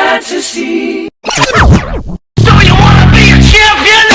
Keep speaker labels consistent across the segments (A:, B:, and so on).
A: fantasy. So you wanna be a champion?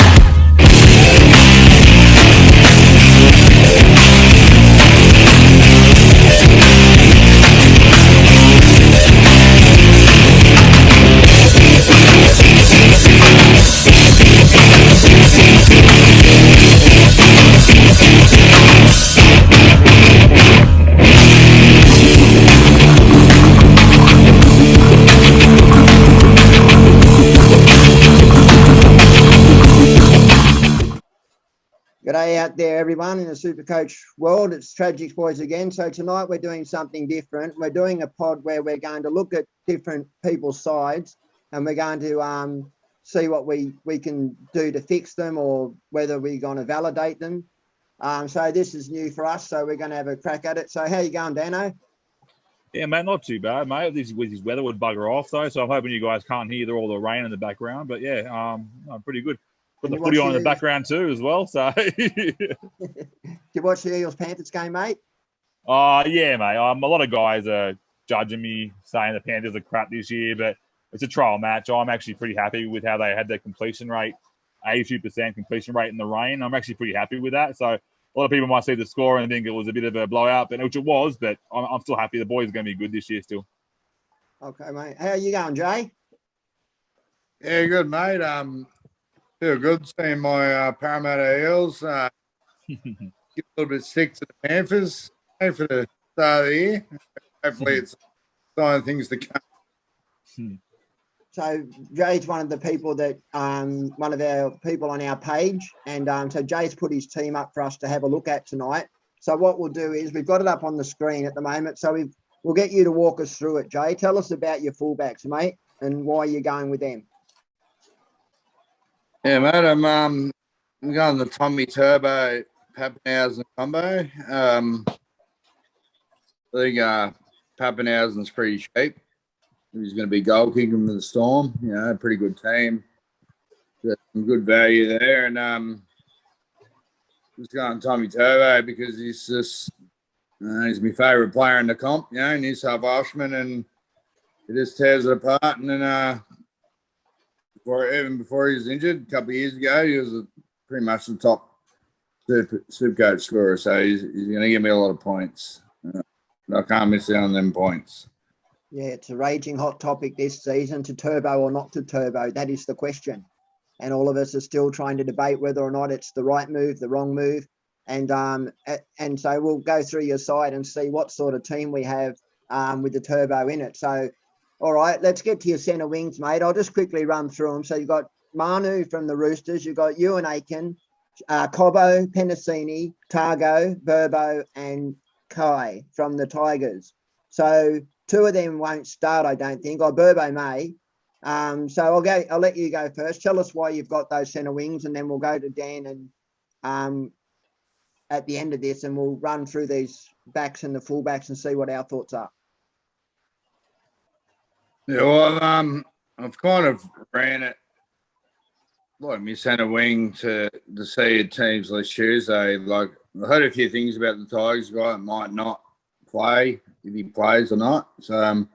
B: G'day out there, everyone in the Supercoach world. It's Tragics Boys again. So tonight we're doing something different. We're doing a pod where we're going to look at different people's sides and we're going to see what we can do to fix them or whether we're going to validate them. So this is new for us, so we're going to have a crack at it. So how you going, Dano?
C: Yeah, mate, not too bad, mate. This weather would bugger off, though, so I'm hoping you guys can't hear all the rain in the background. But, yeah, I'm pretty good. Got the footy on in the background too as well. So,
B: did you watch the Eagles-Panthers game, mate?
C: Yeah, mate. A lot of guys are judging me, saying the Panthers are crap this year, but it's a trial match. I'm actually pretty happy with how they had their completion rate, 82% completion rate in the rain. I'm actually pretty happy with that. So, a lot of people might see the score and think it was a bit of a blowout, which it was, but I'm still happy. The boys are going to be good this year still.
B: Okay, mate. How are you going, Jay?
D: Yeah, good, mate. Feel good seeing my Parramatta Eels get a little bit sick to the Panthers for the start of the year. Hopefully it's a sign of things to come.
B: So Jay's one of the people that one of our people on our page, and so Jay's put his team up for us to have a look at tonight. So what we'll do is we've got it up on the screen at the moment, so we'll get you to walk us through it, Jay. Tell us about your fullbacks, mate, and why you're going with them.
D: Yeah, mate, I'm going the Tommy Turbo Pappenhausen combo. I think Pappenhausen's pretty cheap. He's going to be goal kicking for the Storm. You know, pretty good team. Got some good value there. And just going Tommy Turbo because he's just he's my favourite player in the comp. You know, New South Welshman, and he just tears it apart. And then even before he was injured a couple of years ago, he was pretty much the top Supercoach scorer. So he's going to give me a lot of points. I can't miss out on them points.
B: Yeah, it's a raging hot topic this season, to turbo or not to turbo. That is the question. And all of us are still trying to debate whether or not it's the right move, the wrong move. And so we'll go through your side and see what sort of team we have with the turbo in it. So, all right, let's get to your centre wings, mate. I'll just quickly run through them. So you've got Manu from the Roosters. You've got Ewan Aiken, Cobbo, Penasini, Targo, Burbo, and Kai from the Tigers. So two of them won't start, I don't think, or Burbo may. So I'll let you go first. Tell us why you've got those centre wings, and then we'll go to Dan and at the end of this, and we'll run through these backs and the fullbacks and see what our thoughts are.
D: Yeah, well, I've kind of ran it like my centre wing to see teams list Tuesday. Like, I heard a few things about the Tigers guy that might not play, if he plays or not. So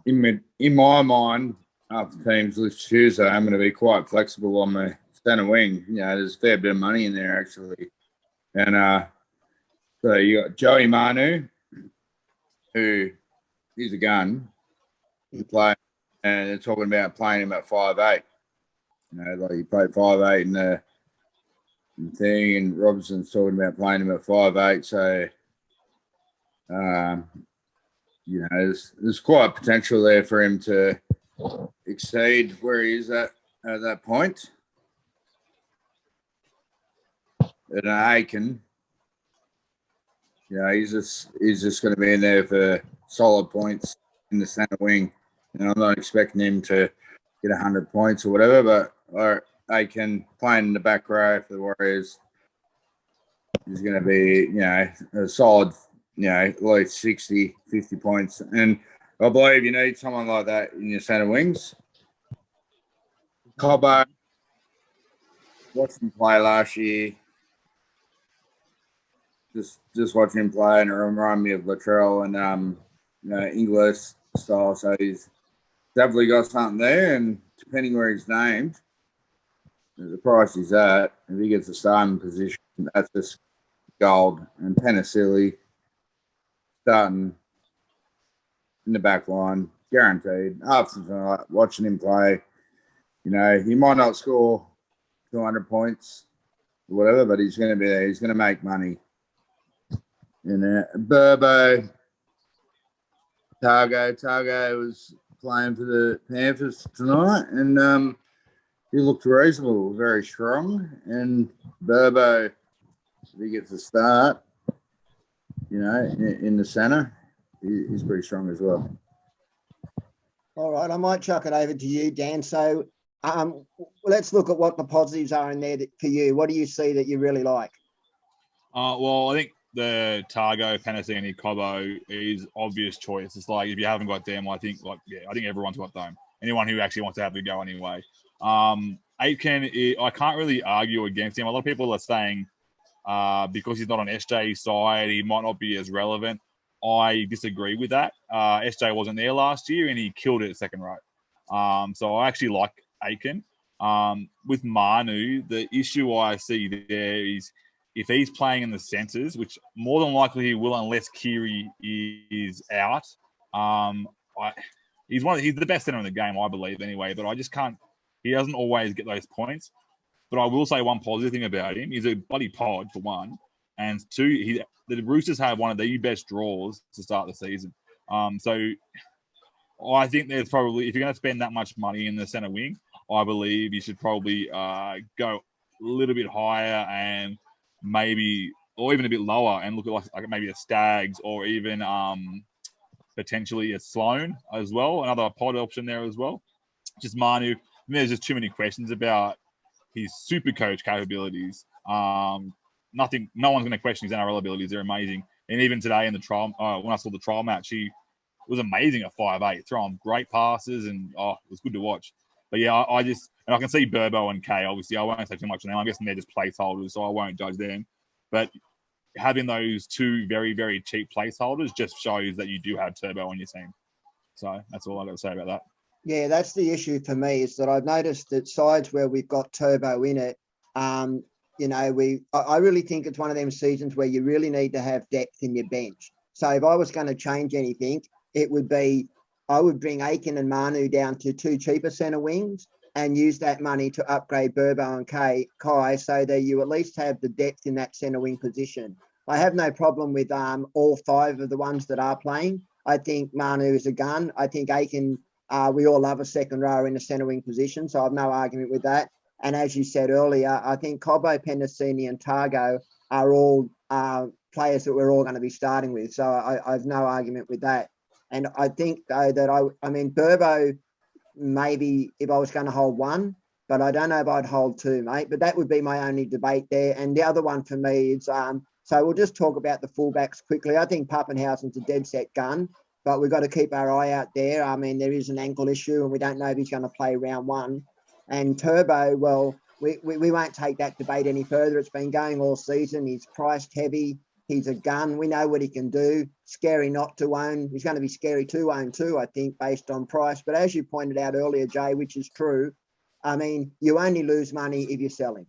D: in my mind, after teams list Tuesday, I'm going to be quite flexible on my centre wing. You know, there's a fair bit of money in there actually. And so you got Joey Manu, who is a gun. He played, and they're talking about playing him at 5'8". You know, like he played 5'8" in the thing, and Robinson's talking about playing him at 5'8". So, you know, there's quite potential there for him to exceed where he is at that point. And Aiken, you know, he's just going to be in there for solid points in the centre wing. And I'm not expecting him to get 100 points or whatever, but Aiken playing in the back row for the Warriors is going to be, you know, a solid, you know, at least 60, 50 points. And I believe you need someone like that in your centre wings. Cobbo, watched him play last year. Just watching him play, and it reminded me of Latrell and you know, English style. So he's definitely got something there. And depending where he's named, the price he's at, if he gets a starting position, that's just gold. And Penicilli starting in the back line, guaranteed. After tonight, watching him play, he might not score 200 points or whatever, but he's going to be there. He's going to make money. And Burbo, Targo was playing for the Panthers tonight, and he looked reasonable, very strong. And Burbo, if he gets a start, in the centre, he's pretty strong as well.
B: All right, I might chuck it over to you, Dan. So let's look at what the positives are in there for you. What do you see that you really like?
C: Well, I think the Targo, Panasini, Cobbo is obvious choice. It's like if you haven't got them, I think everyone's got them. Anyone who actually wants to have a go anyway. Aitken, I can't really argue against him. A lot of people are saying because he's not on SJ's side, he might not be as relevant. I disagree with that. SJ wasn't there last year and he killed it at second row. So I actually like Aitken. With Manu, the issue I see there is if he's playing in the centres, which more than likely he will unless Carey is out. He's the best centre in the game, I believe, anyway. But I just can't. He doesn't always get those points. But I will say one positive thing about him: he's a bloody pod for one, and two, the Roosters have one of the best draws to start the season. So I think there's probably, if you're going to spend that much money in the centre wing, I believe you should probably go a little bit higher and maybe, or even a bit lower, and look at like maybe a Stags or even potentially a Sloan as well, another pod option there as well. Just Manu. There's just too many questions about his super coach capabilities. No one's going to question his NRL abilities. They're amazing. And even today in the trial, when I saw the trial match, he was amazing at 5'8", throwing great passes, and it was good to watch. But yeah, I can see Burbo and Kay. Obviously, I won't say too much on them. I'm guessing they're just placeholders, so I won't judge them. But having those two very, very cheap placeholders just shows that you do have Turbo on your team. So that's all I've got to say about that.
B: Yeah, that's the issue for me, is that I've noticed that sides where we've got Turbo in it, I really think it's one of them seasons where you really need to have depth in your bench. So if I was going to change anything, it would be I would bring Aitken and Manu down to two cheaper centre wings and use that money to upgrade Burbo and Kai so that you at least have the depth in that centre wing position. I have no problem with all five of the ones that are playing. I think Manu is a gun. I think Aitken, we all love a second row in the centre wing position, so I've no argument with that. And as you said earlier, I think Cobbo, Penasini and Targo are all players that we're all going to be starting with. So I have no argument with that. And I think, though, that Burbo, maybe if I was going to hold one, but I don't know if I'd hold two, mate. But that would be my only debate there. And the other one for me is, so we'll just talk about the fullbacks quickly. I think Pappenhausen's a dead set gun, but we've got to keep our eye out there. I mean, there is an ankle issue and we don't know if he's going to play round one. And Turbo, well, we won't take that debate any further. It's been going all season. He's priced heavy. He's a gun. We know what he can do. Scary not to own. He's going to be scary to own too, I think, based on price. But as you pointed out earlier, Jay, which is true, I mean, you only lose money if you're selling.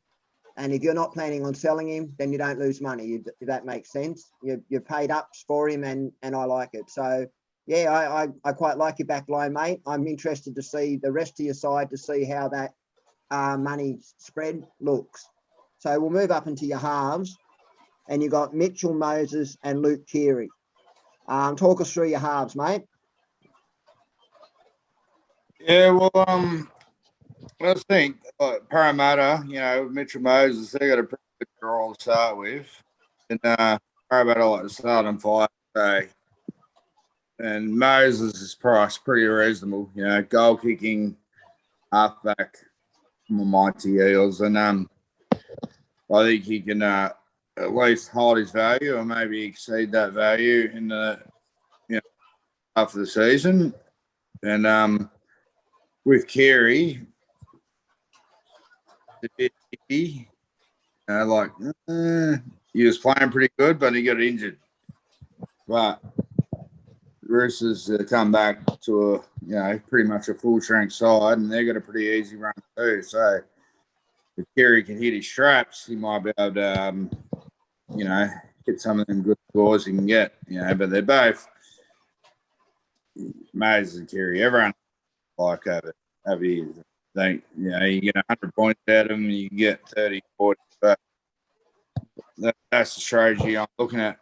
B: And if you're not planning on selling him, then you don't lose money, if that makes sense. You've paid ups for him, and I like it. So, yeah, I quite like your back line, mate. I'm interested to see the rest of your side to see how that money spread looks. So we'll move up into your halves. And you've got Mitchell Moses and Luke Carey. Talk us through your halves, mate.
D: Yeah, well, I think Parramatta, with Mitchell Moses, they got a pretty good draw to start with. And Parramatta like to start on 5 today. And Moses is priced pretty reasonable, goal kicking, halfback from the mighty Eels. And I think he can at least hold his value or maybe exceed that value in the after the season. And with Carey, he was playing pretty good, but he got injured. But Roosters come back to pretty much a full strength side, and they've got a pretty easy run too. So if Carey can hit his straps, he might be able to, get some of them good scores he can get. But they're both Moses and Carey. Everyone like over years. You get 100 points out of them, you can get 30, 40. But that's the strategy I'm looking at.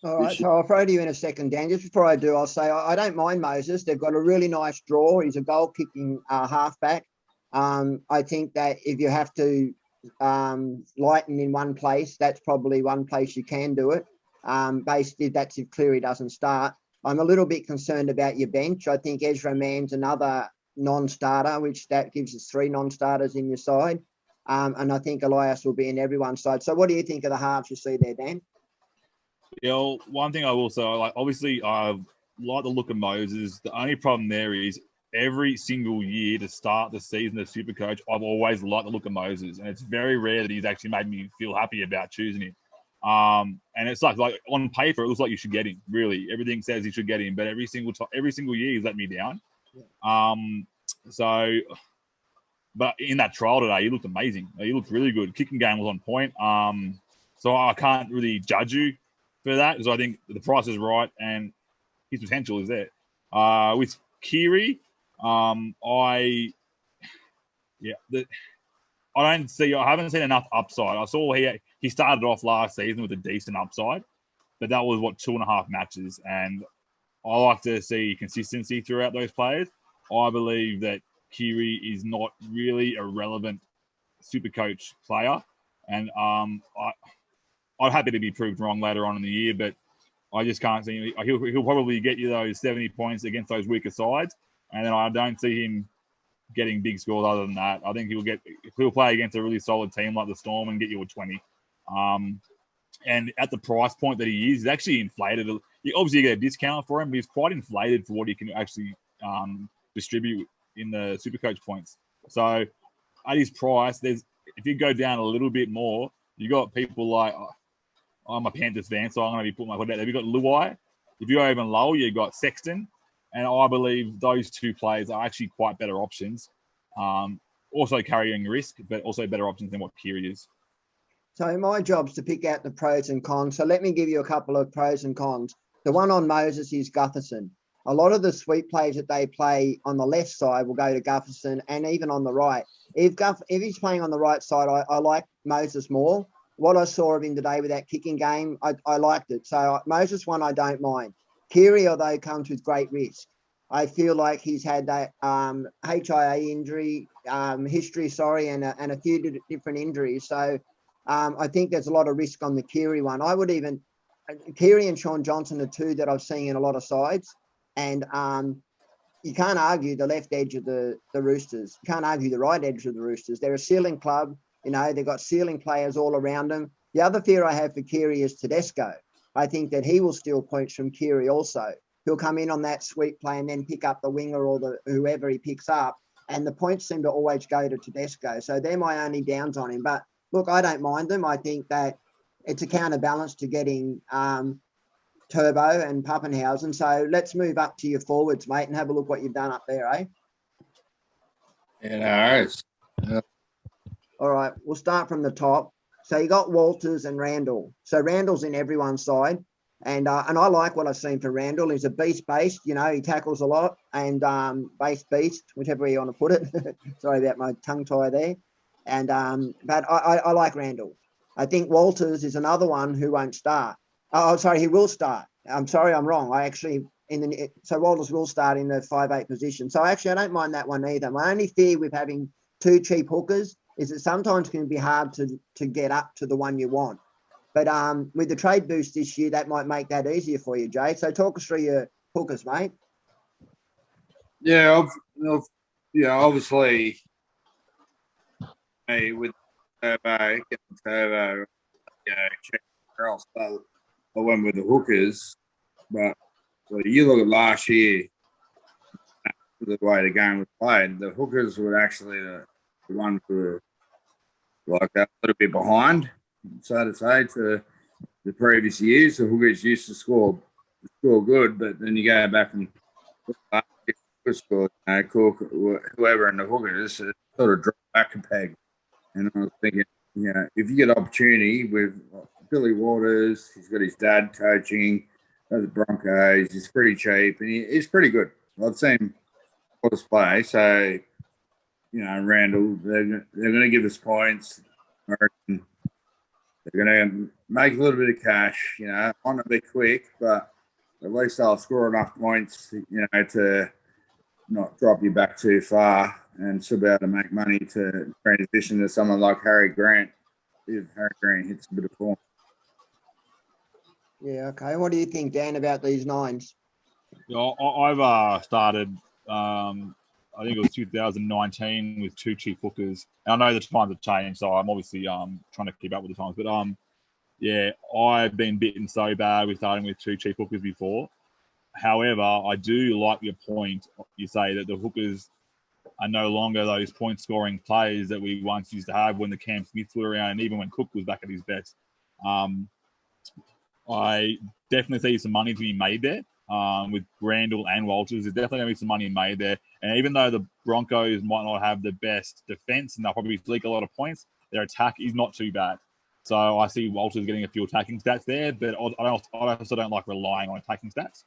B: All right, so I'll throw to you in a second, Dan. Just before I do, I'll say I don't mind Moses. They've got a really nice draw. He's a goal-kicking halfback. I think that if you have to lighten in one place, that's probably one place you can do it. That's if Cleary doesn't start. I'm a little bit concerned about your bench. I think Ezra Mann's another non-starter, which that gives us 3 non-starters in your side. And I think Elias will be in everyone's side. So what do you think of the halves you see there, Dan?
C: Yeah, well, one thing I will say, obviously I like the look of Moses. The only problem there is every single year to start the season as Supercoach, I've always liked the look of Moses. And it's very rare that he's actually made me feel happy about choosing him. And it's like on paper, it looks like you should get him. Really, everything says you should get him, but every single year he's let me down. But in that trial today, he looked amazing. He looked really good. Kicking game was on point. So I can't really judge you for that because I think the price is right and his potential is there. With Carey, I haven't seen enough upside. I saw he started off last season with a decent upside, but that was 2.5 matches, and I like to see consistency throughout those players. I believe that Carey is not really a relevant Supercoach player, and I'm happy to be proved wrong later on in the year, but I just can't see him. He'll probably get you those 70 points against those weaker sides, and then I don't see him getting big scores other than that. I think he'll play against a really solid team like the Storm and get you a 20. And at the price point that he is, he's actually inflated. You obviously get a discount for him, but he's quite inflated for what he can actually distribute in the Supercoach points. So at his price, if you go down a little bit more, you got people like I'm a Panthers fan, so I'm going to be putting my foot out there. You've got Luai. If you go even lower, you've got Sexton. And I believe those 2 players are actually quite better options. Also carrying risk, but also better options than what Carey is.
B: So my job's to pick out the pros and cons. So let me give you a couple of pros and cons. The one on Moses is Gutherson. A lot of the sweep plays that they play on the left side will go to Gutherson, and even on the right. If he's playing on the right side, I like Moses more. What I saw of him today with that kicking game, I liked it. So Moses one, I don't mind. Carey, although, comes with great risk. I feel like he's had that HIA injury history, and a few different injuries. So I think there's a lot of risk on the Carey one. Carey and Sean Johnson are 2 that I've seen in a lot of sides. And you can't argue the left edge of the Roosters. You can't argue the right edge of the Roosters. They're a ceiling club. They've got ceiling players all around them. The other fear I have for Carey is Tedesco. I think that he will steal points from Carey also. He'll come in on that sweep play and then pick up the winger or whoever he picks up. And the points seem to always go to Tedesco. So they're my only downs on him. But look, I don't mind them. I think that it's a counterbalance to getting Turbo and Pappenhausen. So let's move up to your forwards, mate, and have a look what you've done up there, eh?
D: Yeah, no.
B: All right, we'll start from the top. So you got Walters and Randall. So Randall's in everyone's side. And I like what I've seen for Randall. He's a beast. He tackles a lot and beast, whichever way you want to put it. Sorry about my tongue tie there. And but I like Randall. I think Walters is another one who won't start. Oh, sorry, he will start. I'm sorry, I'm wrong. So Walters will start in the 5'8" position. So actually, I don't mind that one either. My only fear with having 2 cheap hookers is that sometimes it can be hard to get up to the one you want. But with the trade boost this year, that might make that easier for you, Jay. So talk us through your hookers, mate.
D: Yeah, obviously, with getting Turbo, check else. So I went with the hookers. But you look at last year, the way the game was played, the hookers were actually the ones who were like a little bit behind, so to say, to the previous years. The hookers used to score score good, but then you go back and score, Cook, whoever in the hooker, just sort of drop back a peg. And I was thinking, if you get opportunity with Billy Waters, he's got his dad coaching at the Broncos, he's pretty cheap and he's pretty good. I've seen Waters play, so Randall, they're going to give us points. I reckon they're going to make a little bit of cash. Might not be quick, but at least they'll score enough points, to not drop you back too far and still be able to make money to transition to someone like Harry Grant if Harry Grant hits a bit of form.
B: Yeah, okay. What do you think, Dan, about these nines?
C: I've started, I think it was 2019 with 2 cheap hookers. And I know the times have changed, so I'm obviously trying to keep up with the times. But I've been bitten so bad with starting with 2 cheap hookers before. However, I do like your point. You say that the hookers are no longer those point-scoring players that we once used to have when the Cam Smiths were around, and even when Cook was back at his best. I definitely see some money to be made there with Randall and Walters. There's definitely going to be some money made there. And even though the Broncos might not have the best defense and they'll probably leak a lot of points, their attack is not too bad. So I see Walters getting a few attacking stats there, but I also don't like relying on attacking stats.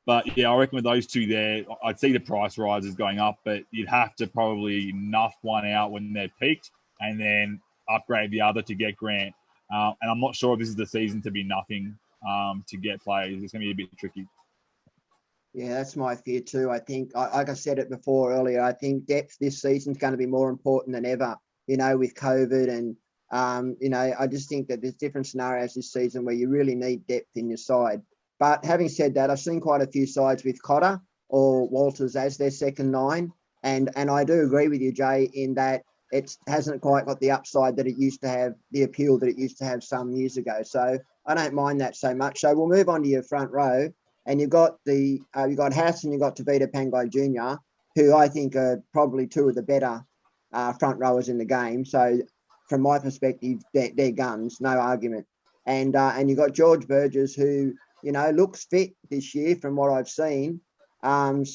C: But I reckon with those 2 there, I'd see the price rises going up, but you'd have to probably nuff one out when they're peaked and then upgrade the other to get Grant. And I'm not sure if this is the season to be nothing to get players. It's going to be a bit tricky.
B: Yeah, that's my fear too. I think, like I said it before earlier, I think depth this season is going to be more important than ever, with COVID. And, I just think that there's different scenarios this season where you really need depth in your side. But having said that, I've seen quite a few sides with Cotter or Walters as their second 9. And I do agree with you, Jay, in that it hasn't quite got the upside that it used to have, the appeal that it used to have some years ago. So I don't mind that so much. So we'll move on to your front row. And you've got you've got Haas and you've got Tavita Pangai Jr., who I think are probably 2 of the better front rowers in the game. So from my perspective, they're guns, no argument. And you've got George Burgess, who, looks fit this year from what I've seen. And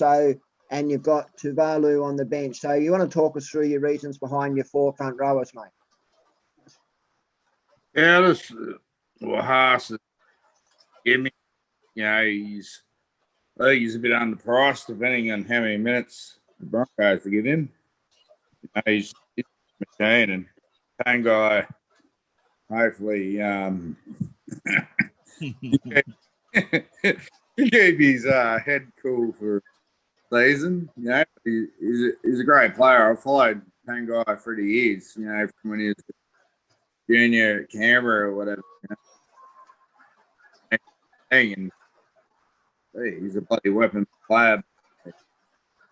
B: you've got Tuvalu on the bench. So you want to talk us through your reasons behind your 4 front rowers, mate?
D: Yeah, Haas, give me. He's a bit underpriced depending on how many minutes the Broncos to give him. He's a machine, and Pangai, hopefully, he keep his head cool for season. He's a great player. I've followed Pangai for the years. From when he was junior at Canberra or whatever. And he's a bloody weapon player.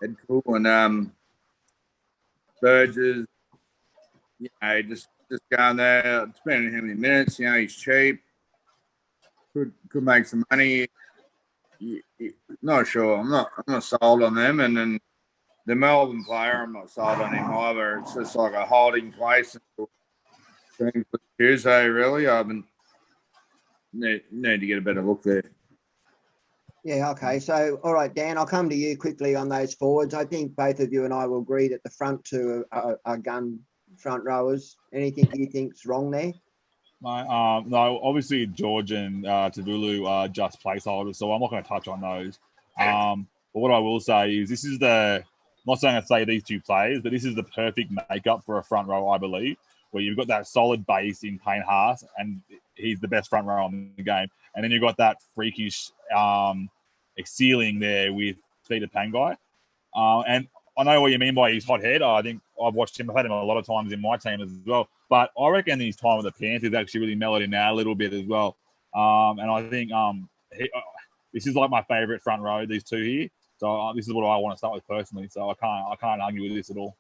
D: Head cool, and Burgess, just going there, depending on how many minutes. He's cheap. Could make some money. Not sure. I'm not sold on them. And then the Melbourne player, I'm not sold on him either. It's just like a holding place until Tuesday. Really, I need to get a better look there.
B: Yeah, okay. So, all right, Dan, I'll come to you quickly on those forwards. I think both of you and I will agree that the front 2 are gun front rowers. Anything you think's wrong there?
C: No, obviously George and Tavulu are just placeholders, so I'm not going to touch on those. But what I will say is this is I'm not saying I say these 2 players, but this is the perfect makeup for a front row, I believe, where you've got that solid base in Payne Haas, and he's the best front row in the game. And then you've got that freakish ceiling there with Peter Pangai. And I know what you mean by his hot head. I think I've watched him. I've had him a lot of times in my team as well. But I reckon his time with the Panthers actually really mellowed him out a little bit as well. And I think this is like my favourite front row, these 2 here. So this is what I want to start with personally. So I can't argue with this at all.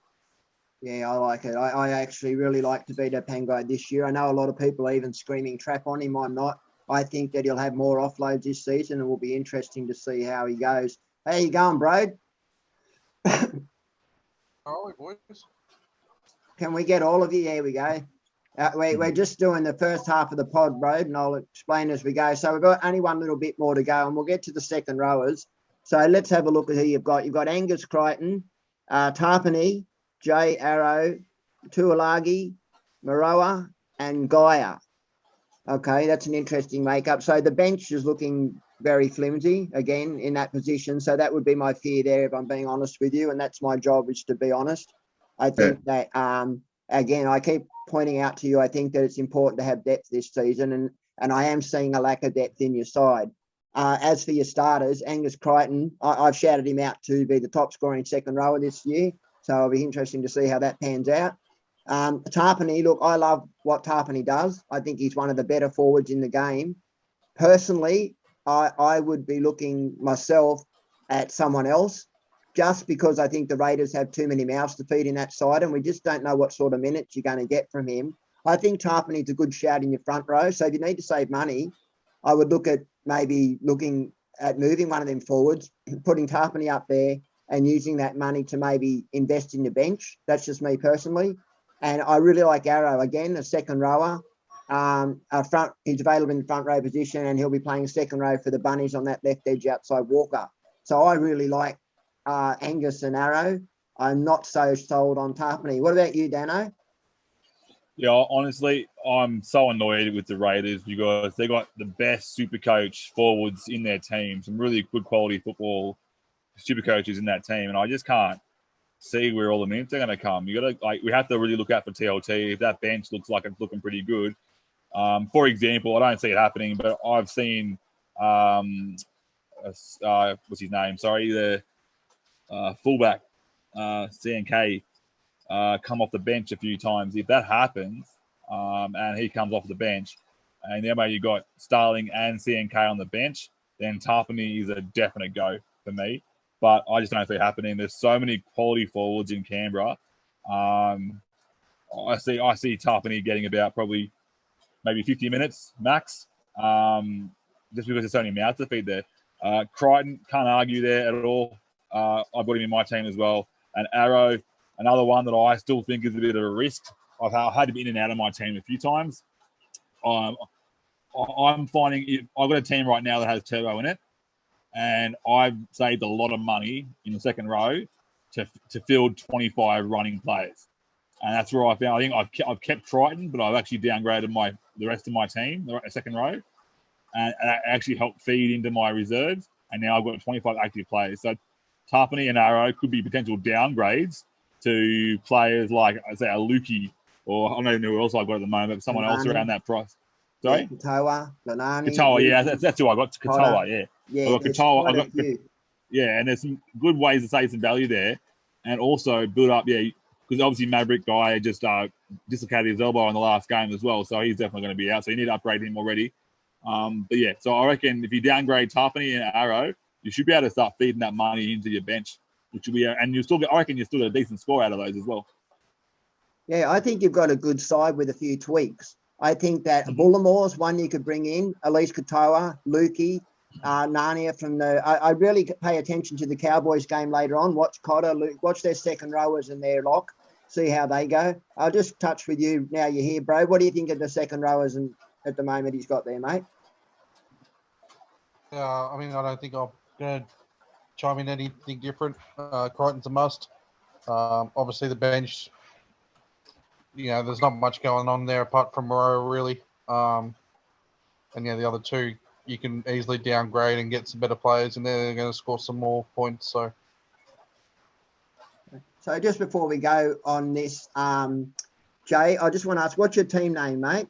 B: Yeah, I like it. I actually really like Tavita Pangai this year. I know a lot of people are even screaming trap on him. I'm not. I think that he'll have more offloads this season, and it will be interesting to see how he goes. How you going, bro?
E: All right, boys.
B: Can we get all of you? There we go. We're just doing the first half of the pod, bro, and I'll explain as we go. So we've got only one little bit more to go, and we'll get to the second rowers. So let's have a look at who you've got. You've got Angus Crichton, Tarpany, Jaye, Arrow, Tuolagi, Maroa, and Gaia. Okay, that's an interesting makeup. So the bench is looking very flimsy again in that position. So that would be my fear there, if I'm being honest with you. And that's my job, is to be honest. I think that, again, I keep pointing out to you, I think that it's important to have depth this season. And I am seeing a lack of depth in your side. As for your starters, Angus Crichton, I've shouted him out to be the top scoring second rower this year. So it'll be interesting to see how that pans out. Tarpany, look, I love what Tarpany does. I think he's one of the better forwards in the game. Personally, I would be looking myself at someone else, just because I think the Raiders have too many mouths to feed in that side, and we just don't know what sort of minutes you're going to get from him. I think Tarpany's a good shout in your front row. So if you need to save money, I would look at maybe looking at moving one of them forwards, putting Tarpany up there and using that money to maybe invest in your bench. That's just me personally. And I really like Arrow, again, a second rower. He's available in the front row position, and he'll be playing second row for the Bunnies on that left edge outside Walker. So I really like Angus and Arrow. I'm not so sold on Tarpany. What about you, Dano?
C: Yeah, honestly, I'm so annoyed with the Raiders because they got the best super coach forwards in their team, some really good quality football super coaches in that team, and I just can't see where all the minutes are going to come. We have to really look out for TLT. If that bench looks like it's looking pretty good, for example, I don't see it happening, but I've seen what's his name? Sorry, the fullback CNK come off the bench a few times. If that happens, and he comes off the bench, and then you got Starling and CNK on the bench, then Tarpany is a definite go for me. But I just don't see it happening. There's so many quality forwards in Canberra. I see Tarpany getting about probably maybe 50 minutes max, just because there's so many mouths to feed there. Crichton, can't argue there at all. I brought him in my team as well. And Arrow, another one that I still think is a bit of a risk. I've had him in and out of my team a few times. I'm finding I've got a team right now that has Turbo in it, and I've saved a lot of money in the second row to field 25 running players. And that's where I found, I think I've kept Crichton, but I've actually downgraded the rest of my team, the second row, and that actually helped feed into my reserves. And now I've got 25 active players. So Tarpany and Arrow could be potential downgrades to players like, I say, a Lukey, or I don't even know who else I've got at the moment, but someone else around that price. Sorry?
B: Yeah, Katoa, Lanani.
C: Katoa, yeah, that's who I got. Katoa, yeah.
B: Yeah,
C: I've got Katoa. Yeah, and there's some good ways to save some value there, and also build up, because obviously Maverick guy just dislocated his elbow in the last game as well, so he's definitely going to be out. So you need to upgrade him already. But yeah, so I reckon if you downgrade Tarpany and Arrow, you should be able to start feeding that money into your bench, which will be, and I reckon you still get a decent score out of those as well. Yeah,
B: I think you've got a good side with a few tweaks. I think that Bullamore's one you could bring in, Elise Katoa, Lukey, Narnia from the. I really pay attention to the Cowboys game later on. Watch Cotter, watch their second rowers and their lock, see how they go. I'll just touch with you now. You're here, bro. What do you think of the second rowers and at the moment he's got there, mate?
E: I mean, I don't think I'm going to chime in anything different. Crichton's a must. Obviously, the bench. There's not much going on there apart from Moreau, really. And the other two you can easily downgrade and get some better players, and they're going to score some more points. So
B: just before we go on this, Jay, I just want to ask, what's your team name, mate?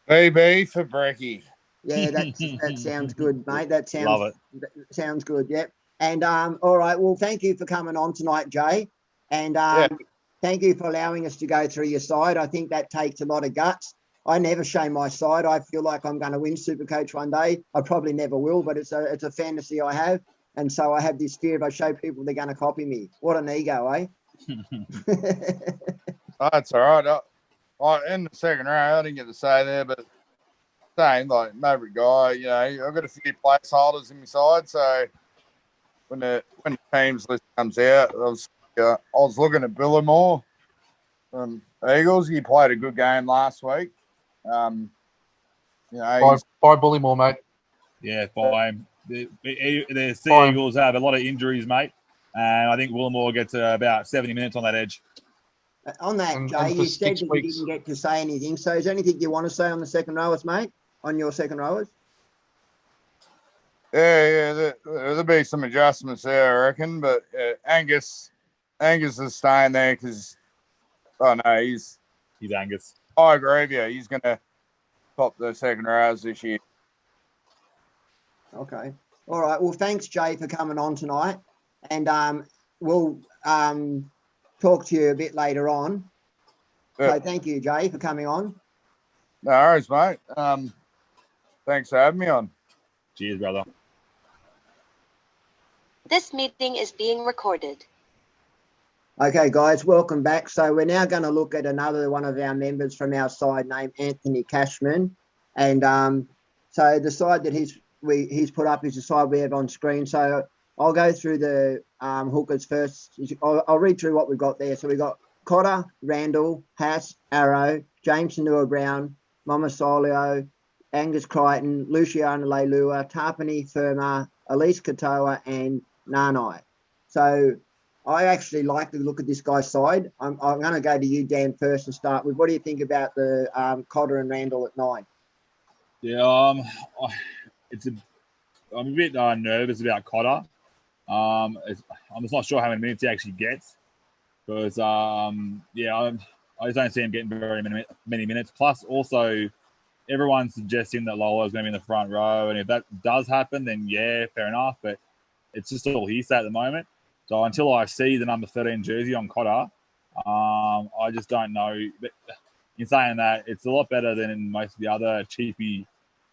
D: BB for Brecky.
B: Yeah, that sounds good, mate. That sounds
C: Love it.
B: Sounds good. Yep. And all right. Well, thank you for coming on tonight, Jay. And thank you for allowing us to go through your side. I think that takes a lot of guts. I never show my side. I feel like I'm going to win Supercoach one day. I probably never will, but it's a fantasy I have. And so I have this fear if I show people, they're going to copy me. What an ego, eh?
D: That's all right. In the second round, I didn't get to say there, but same, like Maverick guy, I've got a few placeholders in my side. So when the teams list comes out, I was looking at Billamore. Eagles. He played a good game last week. He's
E: By Bullymore, mate.
C: Yeah, fine. The Sea
E: Fine.
C: Eagles have a lot of injuries, mate. And I think Willamore gets about 70 minutes on that edge.
B: On that,
E: And
B: Jay,
E: for
B: you said
E: 6
B: that you
E: weeks.
B: didn't get to say anything. So is there anything you want to say on the second rowers, mate? On your second rowers?
D: there'll be some adjustments there, I reckon. But Angus is staying there because, he's
C: Angus.
D: I agree with you. He's going to top the second rows this year.
B: Okay. All right. Well, thanks, Jay, for coming on tonight. And we'll talk to you a bit later on.
D: Yeah.
B: So thank you, Jay, for coming on.
D: No worries, mate. Thanks for having me on.
C: Cheers, brother.
F: This meeting is being recorded.
B: Okay, guys, welcome back. So we're now going to look at another one of our members from our side named Anthony Cashman. And so the side that he's put up is the side we have on screen. So I'll go through the hookers first. I'll read through what we've got there. So we've got Cotter, Randall, Haas, Arrow, James Brown, Momosolio, Angus Crichton, Luciana Leilua, Tarpany, Firma, Elise Katoa, and Nanai. So I actually like to look at this guy's side. I'm going to go to you, Dan, first and start with. What do you think about the Cotter and Randall at 9?
C: Yeah, I'm a bit nervous about Cotter. I'm just not sure how many minutes he actually gets because I just don't see him getting very many minutes. Plus, also, everyone's suggesting that Lolo is going to be in the front row, and if that does happen, then yeah, fair enough. But it's just all hearsay at the moment. So until I see the number 13 jersey on Cotter, I just don't know. But in saying that, it's a lot better than most of the other cheapy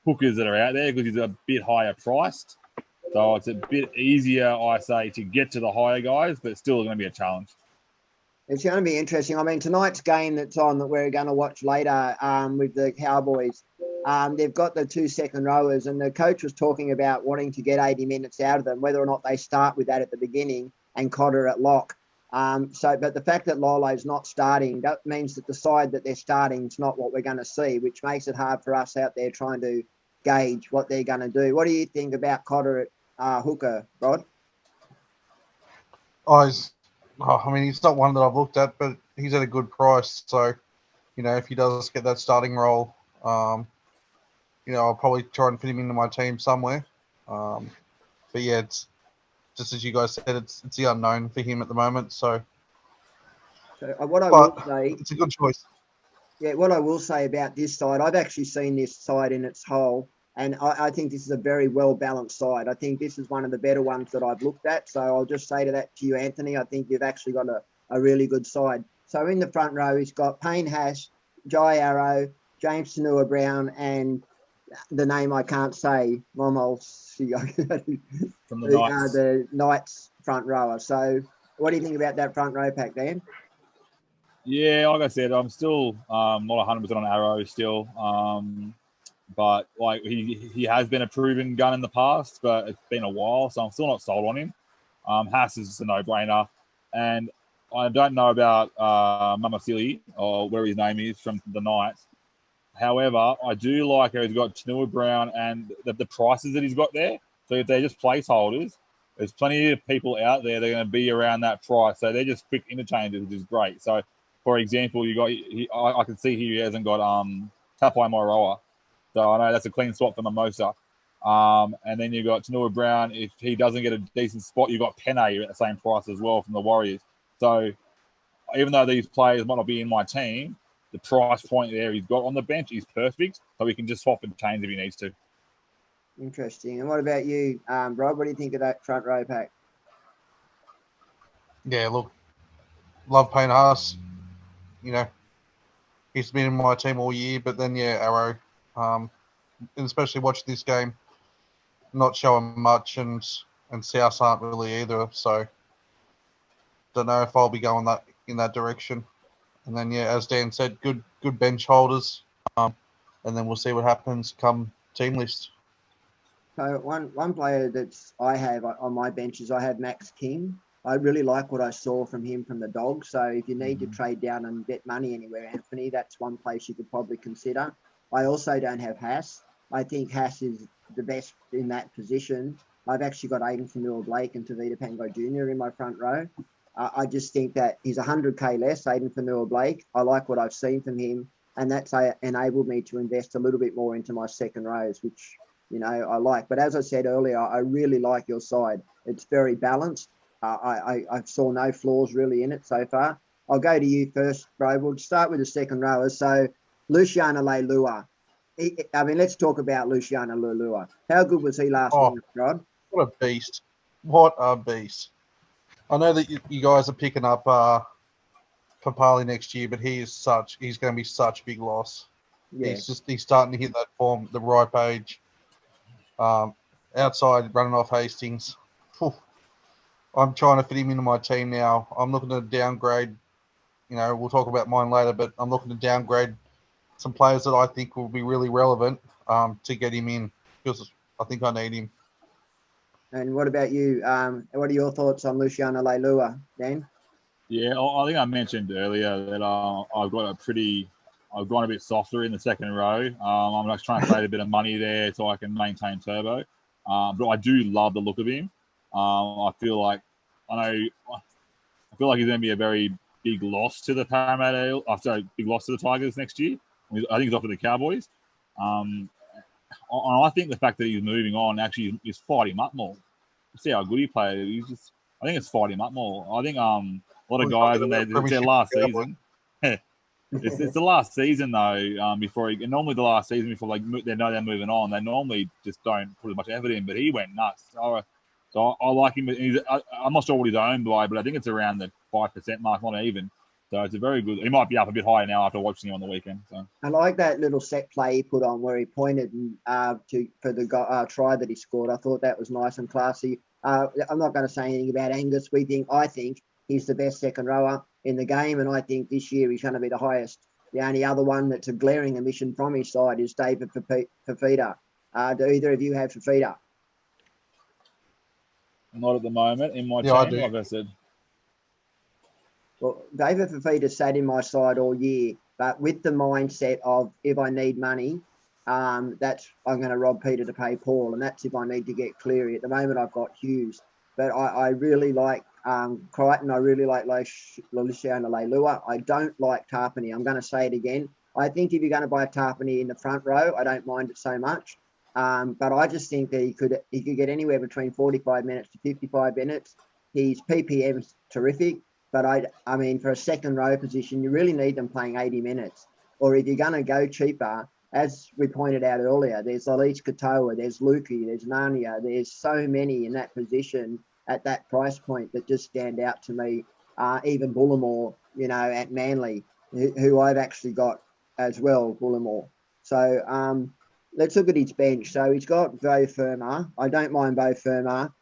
C: hookers that are out there because he's a bit higher priced. So it's a bit easier, I say, to get to the higher guys, but still going to be a challenge.
B: It's going to be interesting. I mean, tonight's game that's on that we're going to watch later with the Cowboys, they've got the 2 second rowers, and the coach was talking about wanting to get 80 minutes out of them, whether or not they start with that at the beginning and Cotter at lock. But the fact that Lolo's not starting, that means that the side that they're starting is not what we're going to see, which makes it hard for us out there trying to gauge what they're going to do. What do you think about Cotter at hooker, Rod?
E: He's not one that I've looked at, but he's at a good price. So, if he does get that starting role, I'll probably try and fit him into my team somewhere. But yeah, it's just as you guys said, it's the unknown for him at the moment. So
B: will say,
E: it's a good choice.
B: Yeah, what I will say about this side, I've actually seen this side in its whole, and I think this is a very well-balanced side. I think this is one of the better ones that I've looked at. So I'll just say to you, Anthony, I think you've actually got a really good side. So in the front row, he's got Payne Hash, Jaye Arrow, James Brown, and the name I can't say, Momol,
C: From the Knights.
B: The Knights front rower. So what do you think about that front row pack, Dan?
C: Yeah, like I said, I'm still not 100% on Arrow still. But like he has been a proven gun in the past, but it's been a while, so I'm still not sold on him. Haas is just a no-brainer. And I don't know about Mamasili or where his name is from the Knights. However, I do like how he's got Chanua Brown and the prices that he's got there. So if they're just placeholders, there's plenty of people out there that are going to be around that price. So they're just quick interchanges, which is great. So, for example, I can see here he hasn't got Tapai Moroa. So I know that's a clean swap for Mimosa. And then you've got Chanua Brown. If he doesn't get a decent spot, you've got Penne at the same price as well from the Warriors. So even though these players might not be in my team, the price point there he's got on the bench is perfect. So he can just swap and change if he needs to.
B: Interesting. And what about you, Rob? What do you think of that front row pack?
E: Yeah, look, love Payne Haas. He's been in my team all year, but then, yeah, Arrow. And especially watching this game, not showing much, and South aren't really either. So, don't know if I'll be going in that direction. And then, yeah, as Dan said, good bench holders. And then we'll see what happens come team list.
B: So one player I have on my bench is I have Max King. I really like what I saw from him from the Dogs. So if you need to trade down and bet money anywhere, Anthony, that's one place you could probably consider. I also don't have Haas. I think Haas is the best in that position. I've actually got Aiden Fanua-Blake and Tavita Pango Jr. in my front row. I just think that he's 100k less, Aiden Fanua-Blake. I like what I've seen from him, and that's enabled me to invest a little bit more into my second rows, which, you know, I like. But as I said earlier, I really like your side. It's very balanced. I saw no flaws really in it so far. I'll go to you first, bro. We'll start with the second rower. So Luciana Leilua. I mean, let's talk about Luciana Leilua. How good was he last night, Rod?
E: What a beast. What a beast. I know that you guys are picking up Papali next year, but he's going to be such a big loss.
B: Yeah.
E: He's starting to hit that form, the ripe age. Outside, running off Hastings. Whew. I'm trying to fit him into my team now. I'm looking to downgrade. You know, we'll talk about mine later, but I'm looking to downgrade some players that I think will be really relevant to get him in, because I think I need him.
B: And what about you? What are your thoughts on Luciana Leilua, Dan?
C: Yeah, I think I mentioned earlier that I've gone a bit softer in the second row. I'm just trying to save a bit of money there so I can maintain Turbo. But I do love the look of him. I feel like he's going to be a very big loss to the Parramatta. Big loss to the Tigers next year. I think he's off to the Cowboys. I think the fact that he's moving on actually is fight him up more. See how good he played. I think it's fight him up more. I think a lot of guys, and it's their last season. It's the last season though. Normally the last season before they know they're moving on, they normally just don't put as much effort in. But he went nuts. So I like him. I'm not sure what he's owned by, but I think it's around the 5% mark, not even. So it's a very good. He might be up a bit higher now after watching him on the weekend. So
B: I like that little set play he put on where he pointed for the try that he scored. I thought that was nice and classy. I'm not going to say anything about Angus. I think he's the best second rower in the game, and I think this year he's going to be the highest. The only other one that's a glaring omission from his side is David Fafita. Do either of you have Fafita?
C: not at the moment in my
E: Yeah,
C: team, like I said.
B: Well, David Fafita sat in my side all year, but with the mindset of if I need money, I'm going to rob Peter to pay Paul, and that's if I need to get Cleary. At the moment, I've got Hughes, but I really like Crichton. I really like Luciana Leilua. I don't like Tarpany. I'm going to say it again. I think if you're going to buy Tarpany in the front row, I don't mind it so much. But I just think that he could get anywhere between 45 minutes to 55 minutes. His PPM's terrific. But I mean, for a second row position, you really need them playing 80 minutes. Or if you're going to go cheaper, as we pointed out earlier, there's Elise Katoa, there's Lukey, there's Narnia. There's so many in that position at that price point that just stand out to me. Even Bullimore, at Manly, who I've actually got as well, Bullimore. So let's look at his bench. So he's got Bo Firma. I don't mind Bo Firma.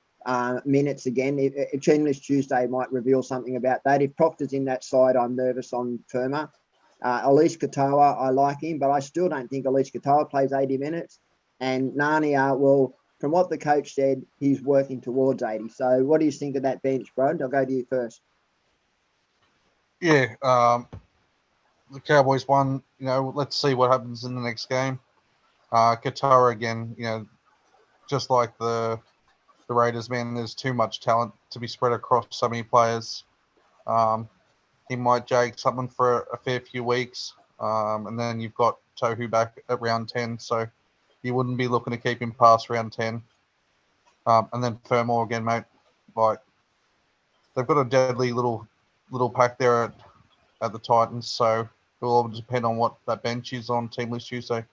B: Minutes again. If English Tuesday might reveal something about that. If Proctor's in that side, I'm nervous on Firma. Elise Katoa, I like him, but I still don't think Elise Katoa plays 80 minutes. And Narnia, well, from what the coach said, he's working towards 80. So what do you think of that bench, bro? I'll go to you first.
E: Yeah, the Cowboys won. Let's see what happens in the next game. Katoa again, just like the Raiders, man, there's too much talent to be spread across so many players. He might jag something for a fair few weeks, and then you've got Tohu back at round 10, so you wouldn't be looking to keep him past round 10. And then Fermor again, mate. Like, they've got a deadly little pack there at the Titans, so it will all depend on what that bench is on Team List Tuesday.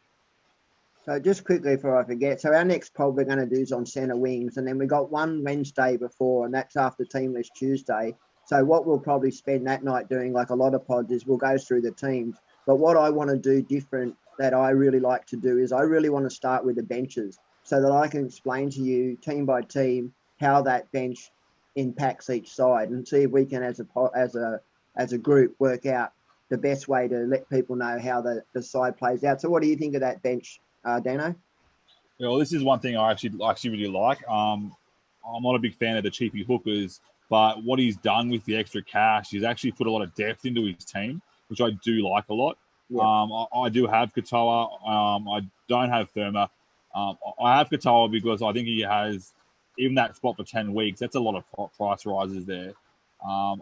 B: So just quickly before I forget, so our next poll we're going to do is on centre wings, and then we got one Wednesday before, and that's after Team List Tuesday. So what we'll probably spend that night doing, like a lot of pods, is we'll go through the teams. But what I want to do different that I really like to do is I really want to start with the benches so that I can explain to you team by team how that bench impacts each side and see if we can, as a group, work out the best way to let people know how the side plays out. So what do you think of that bench, Dano?
C: Well, this is one thing I actually really like. I'm not a big fan of the cheapy hookers, But what he's done with the extra cash, he's actually put a lot of depth into his team, which I do like a lot.
B: Yeah.
C: I do have Katoa. I don't have Firma. I have Katoa because I think he has, even that spot for 10 weeks, that's a lot of price rises there. I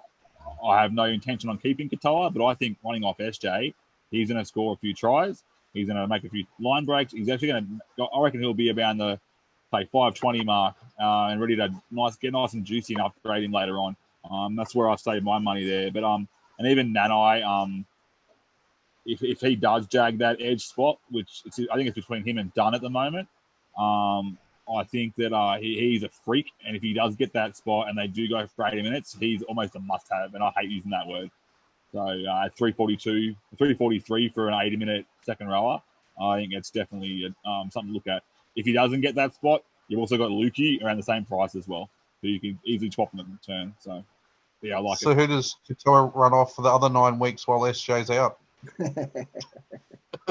C: have no intention on keeping Katoa, but I think running off SJ, he's going to score a few tries. He's going to make a few line breaks. He's actually going to, I reckon he'll be around the, say, 520 mark and ready to get nice and juicy and upgrade him later on. That's where I saved my money there. But and even Nanai, if he does jag that edge spot, which I think it's between him and Dunn at the moment, I think that he's a freak. And if he does get that spot and they do go for 80 minutes, he's almost a must-have. And I hate using that word. So 343 for an 80-minute second rower, I think it's definitely something to look at. If he doesn't get that spot, you've also got Lukey around the same price as well. So you can easily swap them at the turn. So, yeah, I like it.
E: So who does Katoa run off for the other 9 weeks while SJ's out?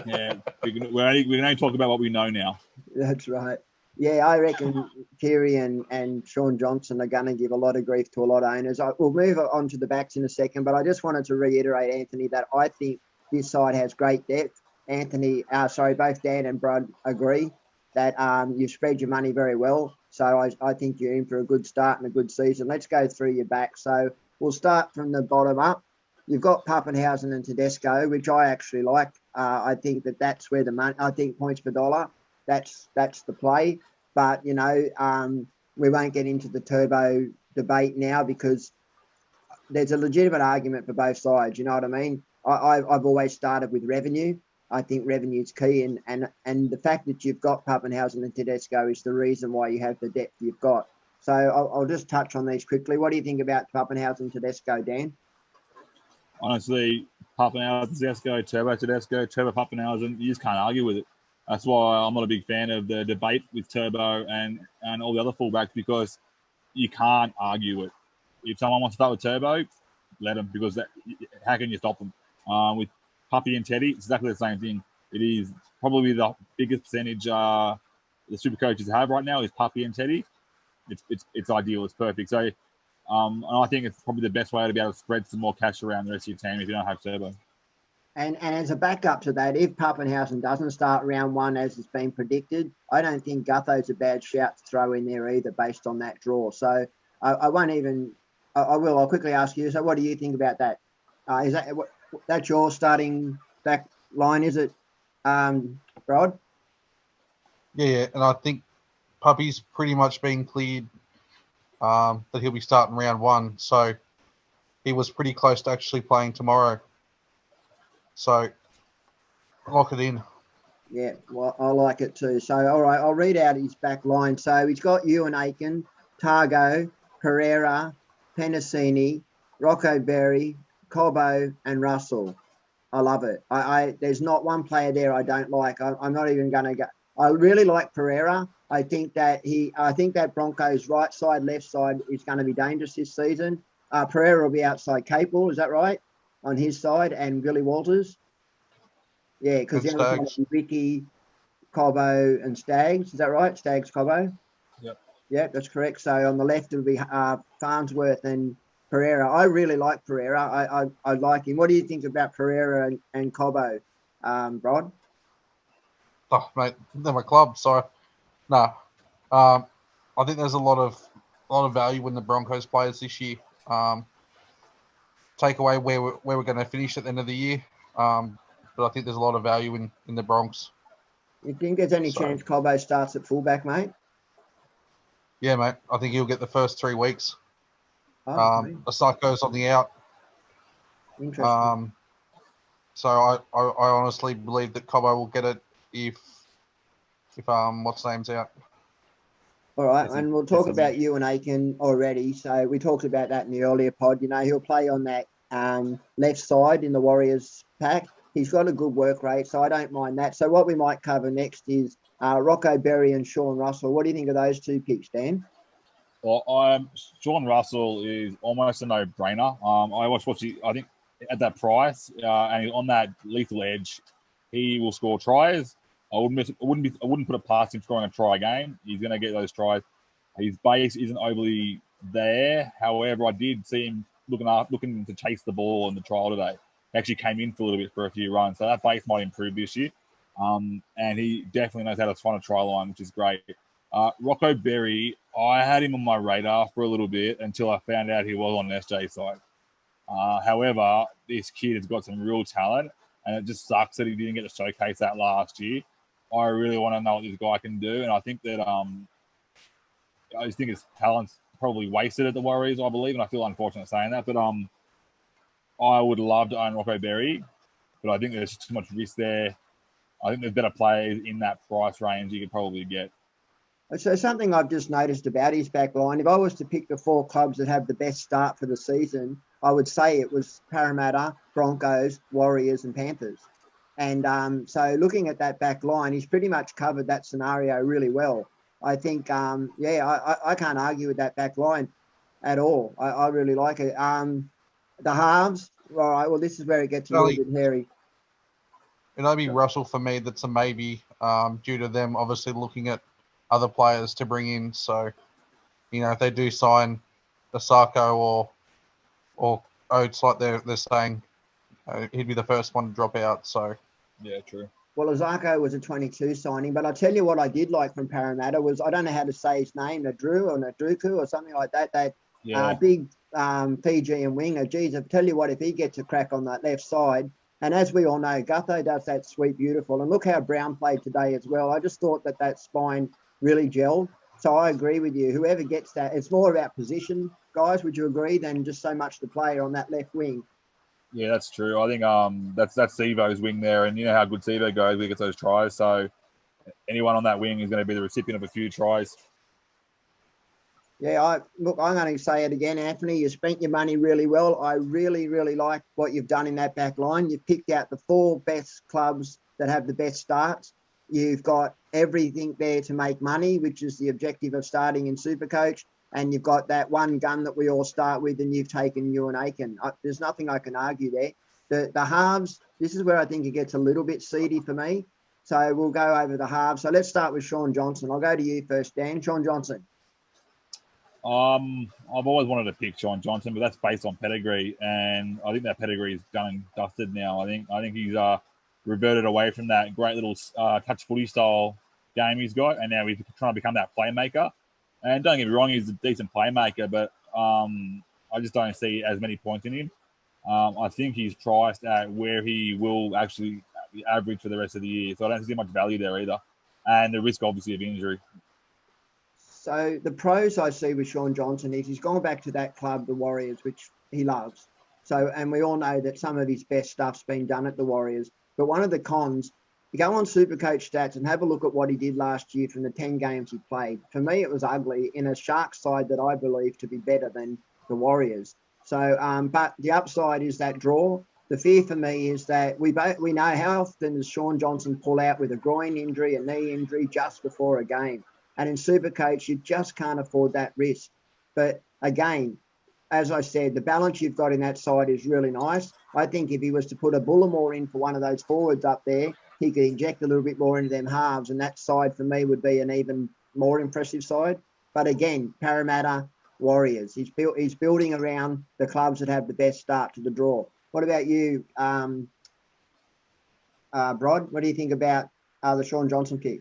C: Yeah, we can only talk about what we know now.
B: That's right. Yeah, I reckon Carey and Sean Johnson are going to give a lot of grief to a lot of owners. We'll move on to the backs in a second, but I just wanted to reiterate, Anthony, that I think this side has great depth. Both Dan and Brad agree that you've spread your money very well. So I think you're in for a good start and a good season. Let's go through your back. So we'll start from the bottom up. You've got Pappenhausen and Tedesco, which I actually like. I think that's where the money, I think points per dollar, that's the play. But, we won't get into the turbo debate now because there's a legitimate argument for both sides. You know what I mean? I've always started with revenue. I think revenue is key. And the fact that you've got Pappenhausen and Tedesco is the reason why you have the depth you've got. So I'll just touch on these quickly. What do you think about Pappenhausen and Tedesco, Dan?
C: Honestly, Pappenhausen, Tedesco, Turbo Pappenhausen, you just can't argue with it. That's why I'm not a big fan of the debate with Turbo and all the other fullbacks because you can't argue it. If someone wants to start with Turbo, let them because how can you stop them? With Puppy and Teddy, it's exactly the same thing. It is probably the biggest percentage the super coaches have right now is Puppy and Teddy. It's ideal. It's perfect. So, and I think it's probably the best way to be able to spread some more cash around the rest of your team if you don't have Turbo.
B: And as a backup to that, if Pappenhausen doesn't start round 1 as it's been predicted, I don't think Gutho's a bad shout to throw in there either based on that draw. So I'll quickly ask you, so what do you think about that? Is that's your starting back line, is it, Rod?
E: Yeah, and I think Puppy's pretty much been cleared that he'll be starting round 1. So he was pretty close to actually playing tomorrow. So lock it in.
B: Yeah, well, I like it too. So, all right, I'll read out his back line. So he's got Ewan Aiken, Targo, Pereira, Penasini, Rocco Berry, Cobbo, and Russell. I love it. There's not one player there I don't like. I'm not even going to go. I really like Pereira. I think that Broncos right side, left side is going to be dangerous this season. Pereira will be outside Capel, is that right? On his side, and Billy Walters. Yeah, because then we've got Ricky, Cobbo, and Staggs. Is that right? Staggs, Cobbo? Yep, that's correct. So on the left, it'll be Farnsworth and Pereira. I really like Pereira. I like him. What do you think about Pereira and Cobbo, Rod?
E: Oh, mate, they're my club. So, no. I think there's a lot of value in the Broncos players this year. Take away where we're going to finish at the end of the year. But I think there's a lot of value in the Bronx.
B: You think there's any chance Cobbo starts at fullback, mate?
E: Yeah, mate. I think he'll get the first 3 weeks.
B: Okay.
E: Asako on the out.
B: Interesting.
E: So I honestly believe that Cobbo will get it if what's name's out.
B: All right, and we'll talk about Ewan Aiken already. So we talked about that in the earlier pod. He'll play on that left side in the Warriors pack. He's got a good work rate, so I don't mind that. So what we might cover next is Rocco Berry and Sean Russell. What do you think of those 2 picks, Dan?
C: Well, Sean Russell is almost a no-brainer. I watched I think at that price and on that lethal edge, he will score tries. I wouldn't put it past him scoring a try a game. He's going to get those tries. His base isn't overly there. However, I did see him looking to chase the ball in the trial today. He actually came in for a little bit for a few runs, so that base might improve this year. And he definitely knows how to find a try line, which is great. Rocco Berry, I had him on my radar for a little bit until I found out he was on an SJ side. However, this kid has got some real talent, and it just sucks that he didn't get to showcase that last year. I really want to know what this guy can do, and I think that I just think his talent's probably wasted at the Warriors, I believe, and I feel unfortunate saying that. But I would love to own Rocco Berry, but I think there's too much risk there. I think there's better players in that price range you could probably get.
B: So something I've just noticed about his back line, if I was to pick the 4 clubs that have the best start for the season, I would say it was Parramatta, Broncos, Warriors and Panthers. And so looking at that back line, he's pretty much covered that scenario really well. I think, I can't argue with that back line at all. I really like it. The halves, all right, well, this is where it gets a little bit hairy.
E: It'll be Russell for me. That's a maybe due to them obviously looking at other players to bring in. So, if they do sign Osako or Oates like they're saying, he'd be the first one to drop out. So,
C: yeah, true.
B: Well, Osako was a 22 signing, but I'll tell you what I did like from Parramatta was, I don't know how to say his name, Nadruku or something like that. That big Fijian winger. Geez, I'll tell you what, if he gets a crack on that left side, and as we all know, Gutho does that sweep beautiful. And look how Brown played today as well. I just thought that spine really gelled. So I agree with you. Whoever gets that, it's more about position, guys. Would you agree, than just so much the player on that left wing?
C: Yeah, that's true. I think that's Sivo's wing there, and you know how good Sivo goes when he gets those tries. So anyone on that wing is going to be the recipient of a few tries.
B: Yeah, I'm going to say it again, Anthony. You spent your money really well. I really, really like what you've done in that back line. You've picked out the 4 best clubs that have the best starts. You've got everything there to make money, which is the objective of starting in Supercoach. And you've got that one gun that we all start with, and you've taken Ewan Aiken. There's nothing I can argue there. The halves, this is where I think it gets a little bit seedy for me. So we'll go over the halves. So let's start with Sean Johnson. I'll go to you first, Dan. Sean Johnson.
C: I've always wanted to pick Sean Johnson, but that's based on pedigree, and I think that pedigree is done and dusted now. I think he's reverted away from that great little touch footy style game he's got, and now he's trying to become that playmaker. And don't get me wrong, he's a decent playmaker, but I just don't see as many points in him. I think he's priced at where he will actually average for the rest of the year, so I don't see much value there either. And the risk, obviously, of injury.
B: So the pros I see with Sean Johnson is he's gone back to that club, the Warriors, which he loves. So, and we all know that some of his best stuff's been done at the Warriors. But one of the cons, you go on Supercoach stats and have a look at what he did last year from the 10 games he played. For me, it was ugly in a Sharks side that I believe to be better than the Warriors. So, but the upside is that draw. The fear for me is that we know how often does Sean Johnson pull out with a groin injury, a knee injury just before a game. And in Supercoach, you just can't afford that risk. But again, as I said, the balance you've got in that side is really nice. I think if he was to put a Bullimore in for one of those forwards up there, he could inject a little bit more into them halves. And that side for me would be an even more impressive side. But again, Parramatta, Warriors. He's building around the clubs that have the best start to the draw. What about you, Brod? What do you think about the Sean Johnson pick?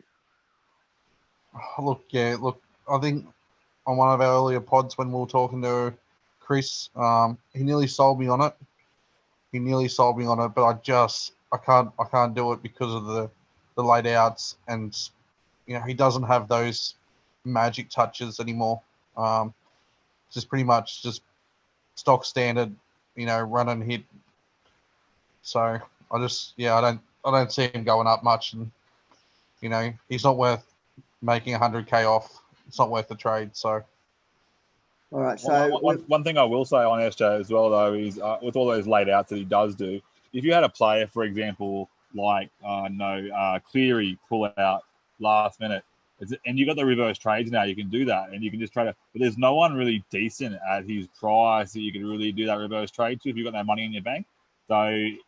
E: Look, I think on one of our earlier pods when we were talking to Chris, he nearly sold me on it. But I can't do it because of the late outs, and he doesn't have those magic touches anymore. Just pretty much just stock standard, run and hit. So I don't see him going up much, and he's not worth making 100K off. It's not worth the trade. So,
B: all right. So
C: one thing I will say on SJ as well, though, is with all those laid outs that he does do, if you had a player, for example, like Cleary pull out last minute, and you got the reverse trades now, you can do that, and you can just try to. But there's no one really decent at his price that you could really do that reverse trade to if you've got no money in your bank. So, I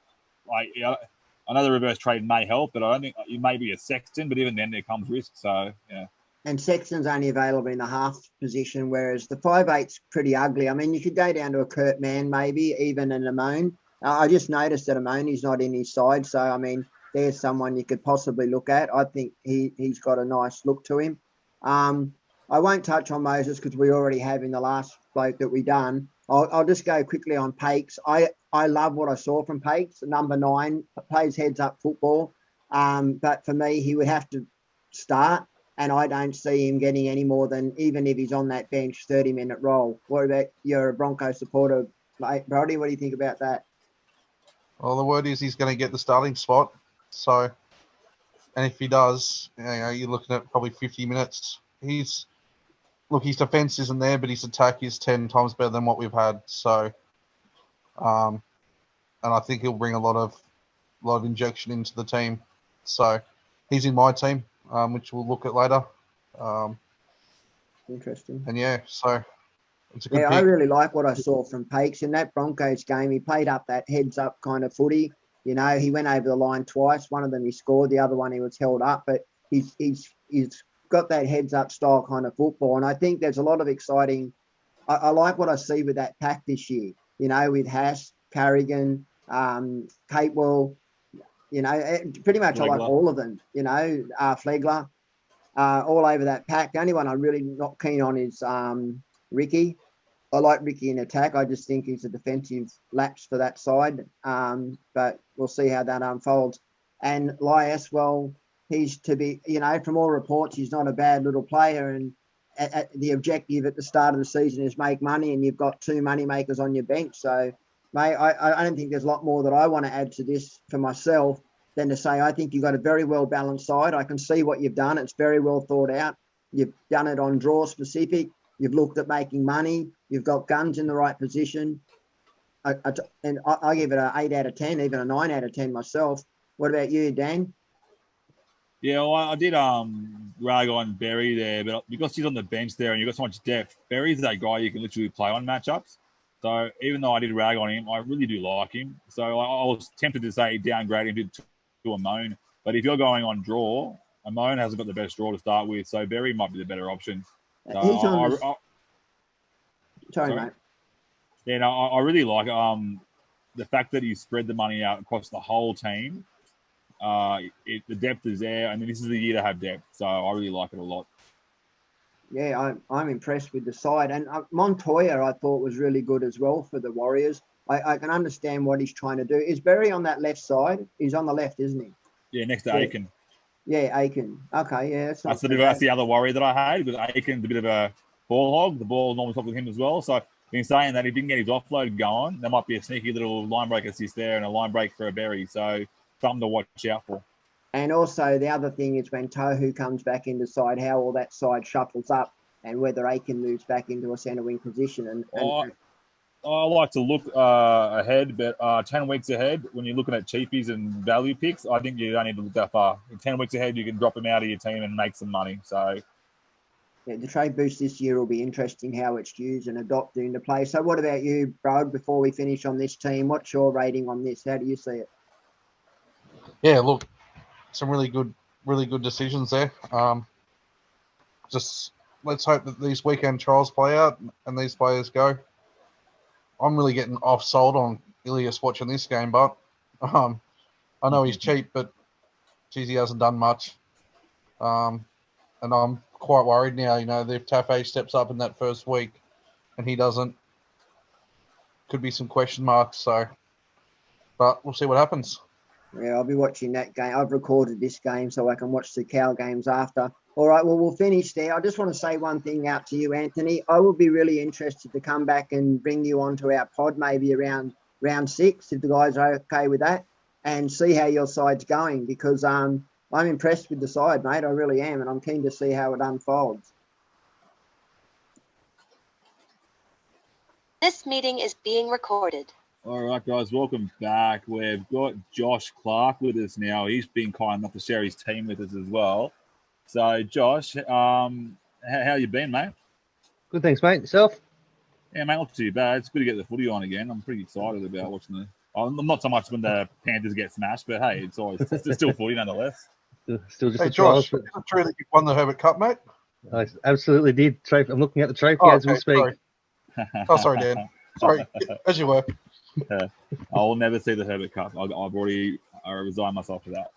C: know the reverse trade may help, but I don't think it may be a Sexton. But even then, there comes risk. So, yeah.
B: and Sexton's only available in the half position, whereas the 5'8's pretty ugly. I mean, you could go down to a Kurt Mann, maybe even an Amone. I just noticed that Amone's not in his side, so I mean, there's someone you could possibly look at. I think he's got a nice look to him. I won't touch on Moses because we already have in the last bloke that we done. I'll just go quickly on Pakes. I love what I saw from Pakes. Number 9 plays heads up football, but for me, he would have to start. And I don't see him getting any more than, even if he's on that bench, 30-minute role. What about you're a Bronco supporter, mate? Brody, what do you think about that?
E: Well, the word is he's going to get the starting spot. So, and if he does, you're looking at probably 50 minutes. His defense isn't there, but his attack is 10 times better than what we've had. So, and I think he'll bring a lot of injection into the team. So, he's in my team, which we'll look at later.
B: Interesting.
E: And yeah, so it's a good pick.
B: I really like what I saw from Pakes in that Broncos game. He played up that heads up kind of footy. You know, he went over the line twice. One of them he scored, the other one he was held up. But he's got that heads up style kind of football. And I think there's a lot of exciting. I like what I see with that pack this year. You know, with Haas, Carrigan, Capewell. You know, pretty much
C: Flegler.
B: I like all of them. You know, Flegler, all over that pack. The only one I'm really not keen on is Ricky. I like Ricky in attack. I just think he's a defensive lapse for that side. But we'll see how that unfolds. And Lias, well, he's to be, you know, from all reports, he's not a bad little player. And the objective at the start of the season is make money, and you've got 2 money makers on your bench. So, mate, I don't think there's a lot more that I want to add to this for myself than to say I think you've got a very well-balanced side. I can see what you've done. It's very well thought out. You've done it on draw specific. You've looked at making money. You've got guns in the right position. And I give it an 8 out of 10, even a 9 out of 10 myself. What about you, Dan?
C: Yeah, well, I did rag on Berry there, but because he's on the bench there and you've got so much depth, Berry's that guy you can literally play on matchups. So even though I did rag on him, I really do like him. So I was tempted to say downgrade him to a Moan. But if you're going on draw, a Moan hasn't got the best draw to start with, so Berry might be the better option. So
B: Sorry, mate.
C: Yeah, no, I really like the fact that he spread the money out across the whole team. The depth is there, and this is the year to have depth. So I really like it a lot.
B: Yeah, I'm impressed with the side. And Montoya, I thought, was really good as well for the Warriors. I can understand what he's trying to do. Is Berry on that left side? He's on the left, isn't he?
C: Yeah, next to Aiken.
B: Yeah, Aiken. Okay, yeah.
C: That's the other worry that I had, because Aiken's a bit of a ball hog. The ball normally top with him as well. So been saying that if he didn't get his offload going, there might be a sneaky little line break assist there and a line break for a Berry. So something to watch out for. And
B: also the other thing is when Tohu comes back into side, how all that side shuffles up and whether Aiken moves back into a centre wing position.
C: I like to look ahead, but 10 weeks ahead, when you're looking at cheapies and value picks, I think you don't need to look that far. In 10 weeks ahead, you can drop him out of your team and make some money. So,
B: yeah, the trade boost this year will be interesting how it's used and adopted into play. So what about you, Brod, before we finish on this team? What's your rating on this? How do you see it?
E: Yeah, look, some really good decisions there. Just let's hope that these weekend trials play out and these players go. I'm really getting off-sold on Ilias watching this game, but I know he's cheap, but geez, he hasn't done much. And I'm quite worried now. You know, if Tafe steps up in that first week and he doesn't, could be some question marks. So, but we'll see what happens.
B: Yeah, I'll be watching that game. I've recorded this game so I can watch the Cow games after. All right, well, we'll finish there. I just want to say one thing out to you, Anthony. I would be really interested to come back and bring you onto our pod maybe around round 6, if the guys are okay with that, and see how your side's going, because I'm impressed with the side, mate. I really am, and I'm keen to see how it unfolds.
F: This meeting is being recorded.
C: All right, guys, welcome back. We've got Josh Clark with us now. He's been kind enough to share his team with us as well. So, Josh, how you been, mate?
G: Good, thanks, mate. Yourself?
C: Yeah, mate, not too bad. It's good to get the footy on again. I'm pretty excited about watching the. I'm not so much when the Panthers get smashed, but hey, it's still footy nonetheless.
G: Still just
E: Hey,
G: a trial.
E: Josh, is it true that you won the Herbert Cup, mate?
G: I absolutely did. I'm looking at the trophy
E: Oh,
G: as we
E: okay,
G: speak.
E: sorry. Oh, sorry, Dan. Sorry, as you were.
C: I'll never see the Herbert Cup. I've already resigned myself to that.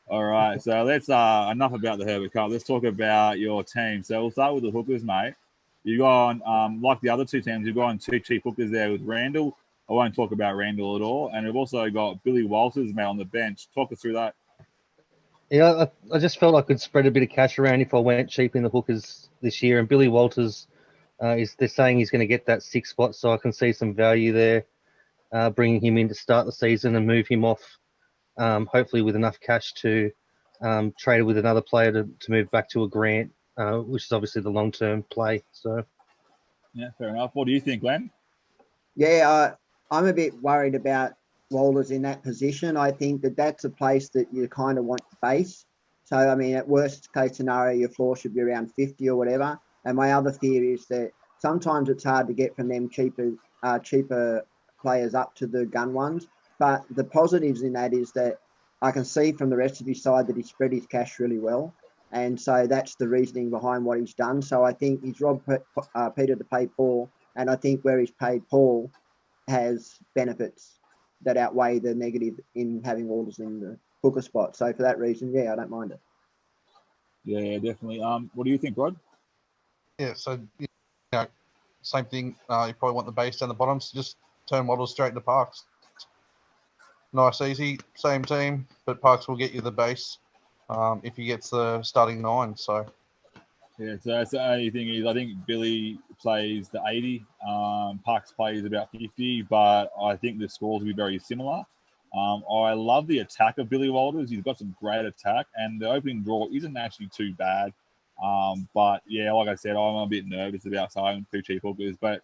C: All right, so let's enough about the Herbert Cup. Let's talk about your team. So we'll start with the hookers, mate. You got on like the other two teams. You've got on two cheap hookers there with Randall. I won't talk about Randall at all. And we've also got Billy Walters, mate, on the bench. Talk us through that.
G: Yeah, I just felt I could spread a bit of cash around if I went cheap in the hookers this year. And Billy Walters, they're saying he's going to get that 6th spot, so I can see some value there, bringing him in to start the season and move him off, hopefully with enough cash to trade with another player to move back to a Grant, which is obviously the long-term play. So,
C: yeah, fair enough. What do you think, Glenn?
B: Yeah, I'm a bit worried about Walters in that position. I think that's a place that you kind of want to base. So, I mean, at worst case scenario, your floor should be around 50 or whatever. And my other fear is that sometimes it's hard to get from them cheaper players up to the gun ones. But the positives in that is that I can see from the rest of his side that he spread his cash really well. And so that's the reasoning behind what he's done. So I think he's robbed Peter to pay Paul. And I think where he's paid Paul has benefits that outweigh the negative in having Walters in the hooker spot. So for that reason, yeah, I don't mind it.
C: Yeah, definitely. What do you think, Rod?
E: Yeah, so same thing. You probably want the base down the bottom, so just turn Waddles straight into Parks. Nice, easy, same team, but Parks will get you the base if he gets the starting 9. So
C: yeah, so that's the only thing is I think Billy plays the 80, Parks plays about 50, but I think the scores will be very similar. I love the attack of Billy Walters. He's got some great attack, and the opening draw isn't actually too bad. But yeah, like I said, I'm a bit nervous about starting 2 cheap hookers. But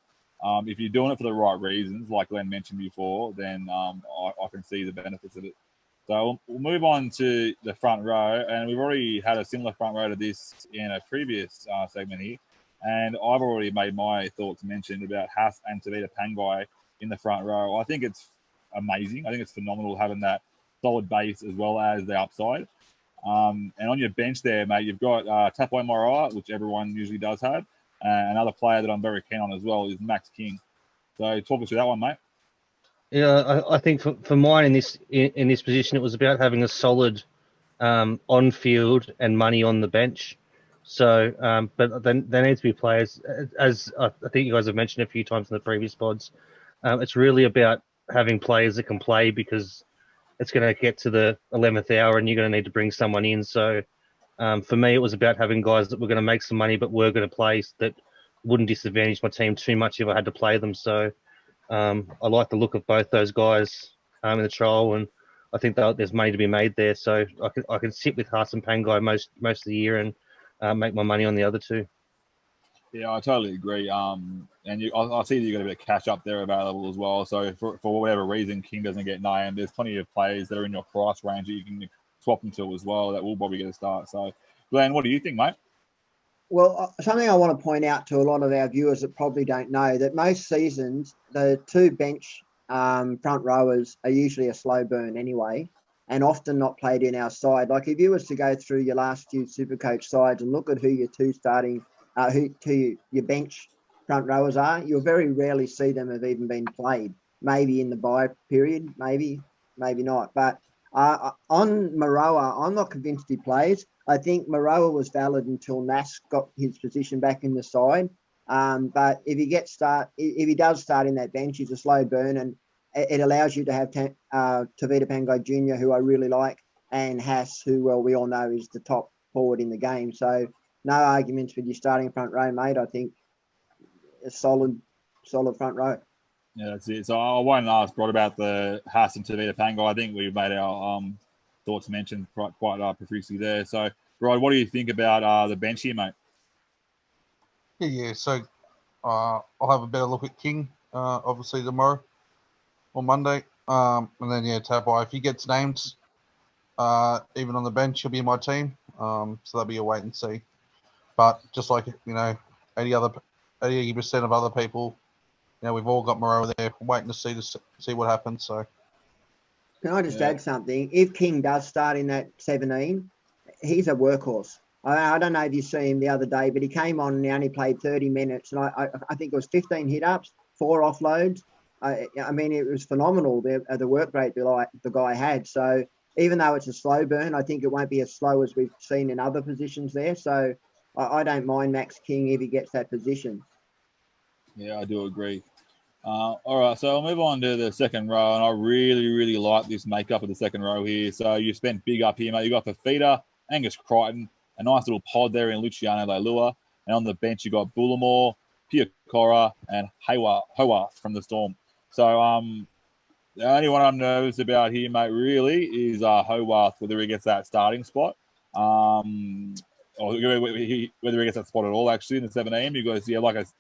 C: if you're doing it for the right reasons, like Glenn mentioned before, then I can see the benefits of it. So we'll move on to the front row, and we've already had a similar front row to this in a previous segment here. And I've already made my thoughts mentioned about Haas and Tavita Pangai in the front row. I think it's amazing. I think it's phenomenal having that solid base as well as the upside. And on your bench there, mate, you've got Tapo Moroa, which everyone usually does have. Another player that I'm very keen on as well is Max King. So talk us through that one, mate.
G: Yeah, I think for mine in this position, it was about having a solid on field and money on the bench. So, but then there needs to be players, as I think you guys have mentioned a few times in the previous pods. It's really about having players that can play, because it's going to get to the 11th hour and you're going to need to bring someone in. So, for me, it was about having guys that were going to make some money but were going to play, that wouldn't disadvantage my team too much if I had to play them. So. I like the look of both those guys in the trial, and I think that there's money to be made there. So I can sit with Haas and Pangai most of the year and make my money on the other two.
C: Yeah, I totally agree. I see that you got a bit of cash up there available as well. So for whatever reason, King doesn't get named, there's plenty of players that are in your price range that you can swap them to as well. That will probably get a start. So, Glenn, what do you think, mate?
B: Well, something I want to point out to a lot of our viewers that probably don't know, that most seasons, the 2 bench front rowers are usually a slow burn anyway, and often not played in our side. Like if you was to go through your last few Supercoach sides and look at who your 2 starting, your bench front rowers are, you'll very rarely see them have even been played. Maybe in the bye period, maybe not. But on Moroa, I'm not convinced he plays. I think Moroa was valid until Nass got his position back in the side. But if he does start in that bench, he's a slow burn, and it allows you to have Tavita Pangai Jr., who I really like, and Haas, who, well, we all know is the top forward in the game. So no arguments with your starting front row, mate. I think a solid front row.
C: Yeah, that's it. So I won't ask Rod about the Haas and Tavita Pangai. I think we've made our thoughts mentioned quite profusely there. So, Rod, what do you think about the bench here, mate?
E: Yeah. So I'll have a better look at King, obviously tomorrow or Monday, and then Tapai, if he gets named, even on the bench, he'll be in my team. So that'll be a wait and see. But just like 80% of other people, we've all got Moreau there, waiting to see what happens. So,
B: can I just add something? If King does start in that 17, he's a workhorse. I don't know if you see him the other day, but he came on and he only played 30 minutes. And I think it was 15 hit-ups, 4 offloads. I mean, it was phenomenal, the work rate the guy had. So even though it's a slow burn, I think it won't be as slow as we've seen in other positions there. So I don't mind Max King if he gets that position.
C: Yeah, I do agree. All right, so I'll move on to the second row, and I really, really like this makeup of the second row here. So you spent big up here, mate. You got Fafita, Angus Crichton, a nice little pod there in Luciana Leilua, and on the bench you got Bullimore, Piakora, and Howarth from the Storm. So the only one I'm nervous about here, mate, really is Howarth, whether he gets that starting spot, or whether he gets that spot at all. Actually, in the 17, because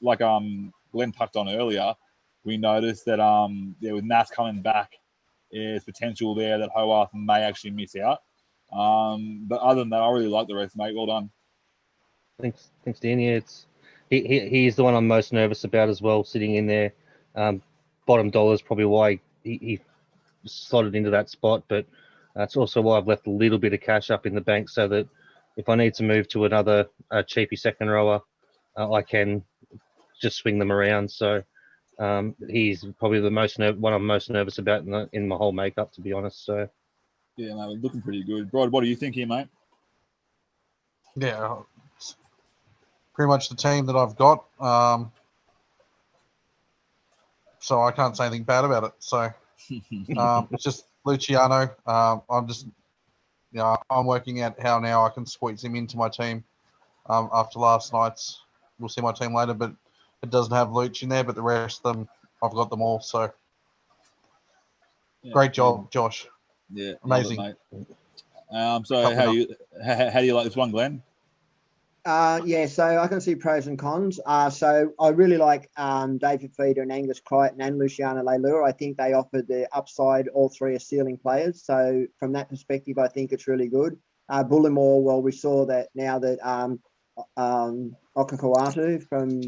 C: like Glenn touched on earlier, we noticed that with Nas coming back, there's potential there that Howarth may actually miss out. But other than that, I really like the rest, mate. Well done.
G: Thanks, Dan. Yeah, he's the one I'm most nervous about as well, sitting in there. Bottom dollar is probably why he slotted into that spot, but that's also why I've left a little bit of cash up in the bank so that if I need to move to another cheapy second rower, I can just swing them around. So he's probably the one I'm most nervous about in my whole makeup, to be honest. So
C: yeah, mate, looking pretty good. Rod, what do you think here, mate?
E: Yeah, it's pretty much the team that I've got. So I can't say anything bad about it. So it's just Luciano. I'm working out how now I can squeeze him into my team after last night's. We'll see my team later, but it doesn't have Luch in there, but the rest of them, I've got them all. So great job, Josh.
C: Yeah,
E: amazing.
C: Love it, mate. So how do you like this one, Glenn?
B: Yeah, so I can see pros and cons. So I really like David Feeder and Angus Crichton and Luciana Leilua. I think they offered the upside. All three are ceiling players. So from that perspective, I think it's really good. Bullimore, well, we saw that now that Okakawatu from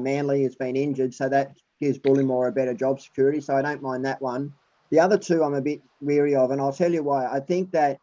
B: Manly has been injured, so that gives Bullimore a better job security. So I don't mind that one. The other two I'm a bit weary of, and I'll tell you why. I think that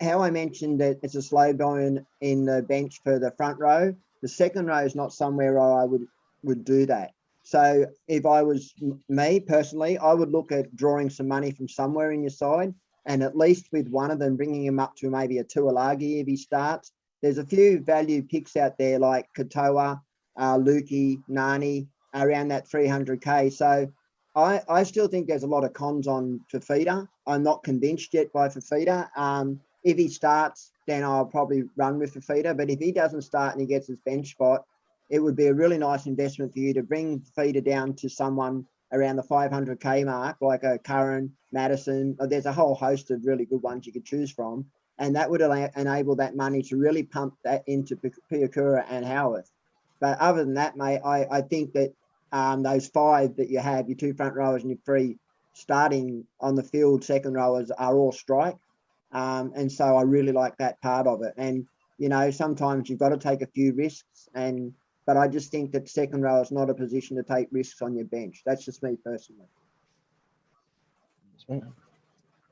B: how I mentioned that it's a slow burn in the bench for the front row, the second row is not somewhere I would do that. So if I was me personally, I would look at drawing some money from somewhere in your side, and at least with one of them, bringing him up to maybe a Tuolagi if he starts. There's a few value picks out there like Katoa, Lukey, Nani, around that 300K. So I still think there's a lot of cons on Fafita. I'm not convinced yet by Fafita. If he starts, then I'll probably run with Fafita. But if he doesn't start and he gets his bench spot, it would be a really nice investment for you to bring Fafita down to someone around the 500K mark, like a Curran, Madison. There's a whole host of really good ones you could choose from. And that would enable that money to really pump that into Piakura and Howarth. But other than that, mate, I think that those five that you have, your two front rowers and your three starting on the field second rowers are all strike. And so I really like that part of it. And, sometimes you've got to take a few risks. But I just think that second row is not a position to take risks on your bench. That's just me personally.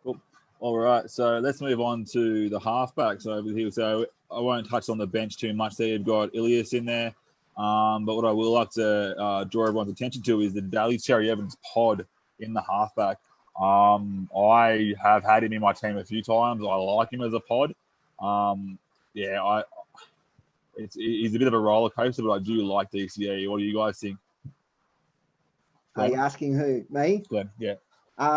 C: Cool. All right, so let's move on to the halfbacks over here. So I won't touch on the bench too much there. You've got Ilias in there. But what I will like to draw everyone's attention to is the Daly Cherry Evans pod in the halfback. I have had him in my team a few times. I like him as a pod. He's a bit of a roller coaster, but I do like DCE. What do you guys think?
B: Are you asking who? Me?
C: Glenn, yeah.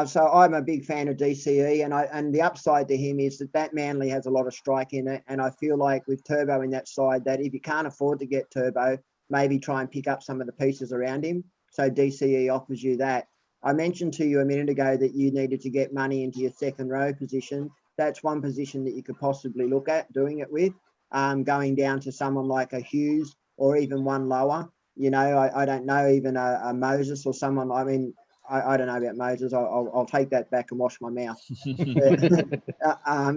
B: So I'm a big fan of DCE, and the upside to him is that Manly has a lot of strike in it, and I feel like with Turbo in that side, that if you can't afford to get Turbo, maybe try and pick up some of the pieces around him. So DCE offers you that. I mentioned to you a minute ago that you needed to get money into your second row position. That's one position that you could possibly look at doing it with, going down to someone like a Hughes or even one lower. I don't know, even a Moses or someone. I mean, I don't know about Moses. I'll take that back and wash my mouth.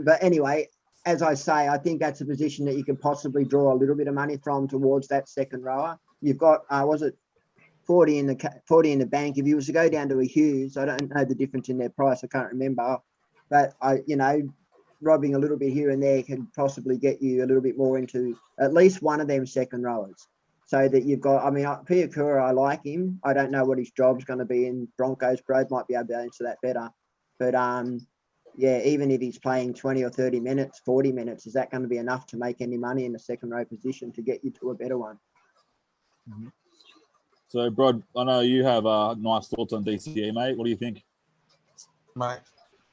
B: But anyway, as I say, I think that's a position that you can possibly draw a little bit of money from towards that second rower. You've got, was it 40 in the bank? If you was to go down to a Hughes, I don't know the difference in their price. I can't remember. But robbing a little bit here and there can possibly get you a little bit more into at least one of them second rowers. So that you've got, I mean, Piakura, I like him. I don't know what his job's going to be in Broncos. Grove might be able to answer that better. But, yeah, even if he's playing 20 or 30 minutes, 40 minutes, is that going to be enough to make any money in the second row position to get you to a better one?
C: Mm-hmm. So, Brod, I know you have nice thoughts on DCE, mate. What do you think?
E: Mate,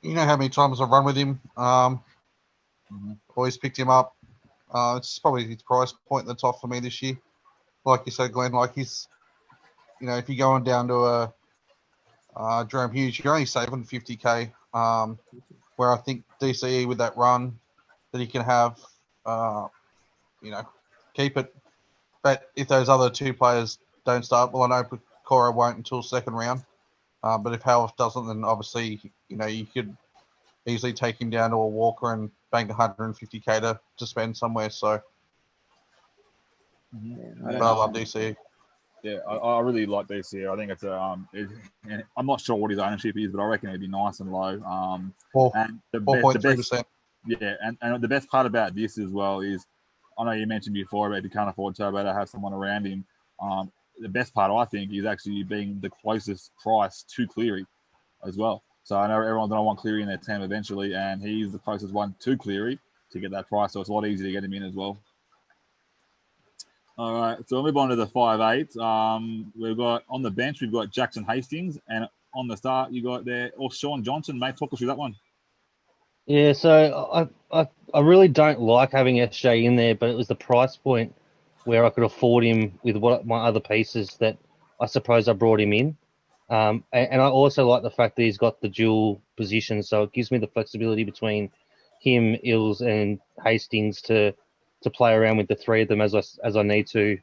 E: you know how many times I've run with him. Always picked him up. It's probably his price point that's off for me this year. Like you said, Glenn, like he's, you know, if you're going down to a Jerome Hughes, you're only saving 50K. Where I think DCE with that run that he can have, you know, keep it. But if those other two players don't start, well, I know Cora won't until second round. But if Howarth doesn't, then obviously, you know, you could easily take him down to a Walker and bank 150K to spend somewhere. So,
B: Yeah,
E: but I love DCE.
C: Yeah, I really like DCE. I think it's I'm not sure what his ownership is, but I reckon it'd be nice and low. And the
E: 4.3%.
C: Yeah, and the best part about this as well is, I know you mentioned before about you can't afford Turbo to have someone around him. The best part, I think, is actually being the closest price to Cleary as well. So I know everyone's going to want Cleary in their team eventually, and he's the closest one to Cleary to get that price, so it's a lot easier to get him in as well. All right, so we'll move on to the 5'8". We've got on the bench, we've got Jackson Hastings, and on the start, you got there, or Sean Johnson. Mate, talk us through that one.
G: Yeah, so I really don't like having SJ in there, but it was the price point where I could afford him with what my other pieces that I suppose I brought him in. And I also like the fact that he's got the dual position, so it gives me the flexibility between him, Ills, and Hastings to play around with the three of them as I need to,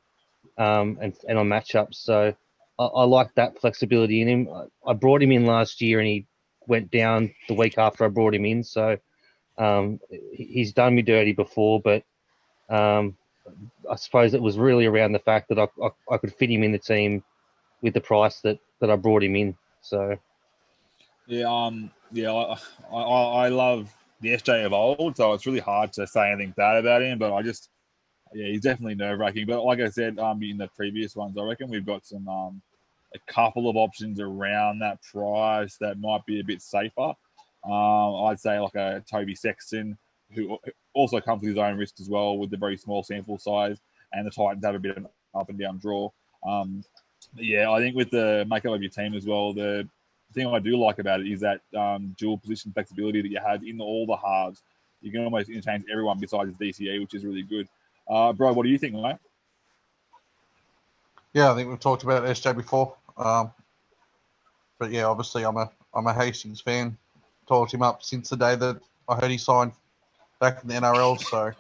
G: and on matchups. So I like that flexibility in him. I brought him in last year, and he went down the week after I brought him in. So he's done me dirty before, but I suppose it was really around the fact that I could fit him in the team with the price that I brought him in. So
C: yeah, I love the SJ of old, so it's really hard to say anything bad about him. But he's definitely nerve wracking. But like I said, in the previous ones, I reckon we've got some a couple of options around that price that might be a bit safer. I'd say like a Toby Sexton, who also comes with his own risk as well, with the very small sample size, and the Titans have a bit of an up and down draw. Yeah, I think with the makeup of your team as well, the thing I do like about it is that dual position flexibility that you have in all the halves. You can almost interchange everyone besides DCE, which is really good. Bro, what do you think, mate?
E: Yeah, I think we've talked about SJ before. But yeah, obviously I'm a Hastings fan. Talked him up since the day that I heard he signed back in the NRL. So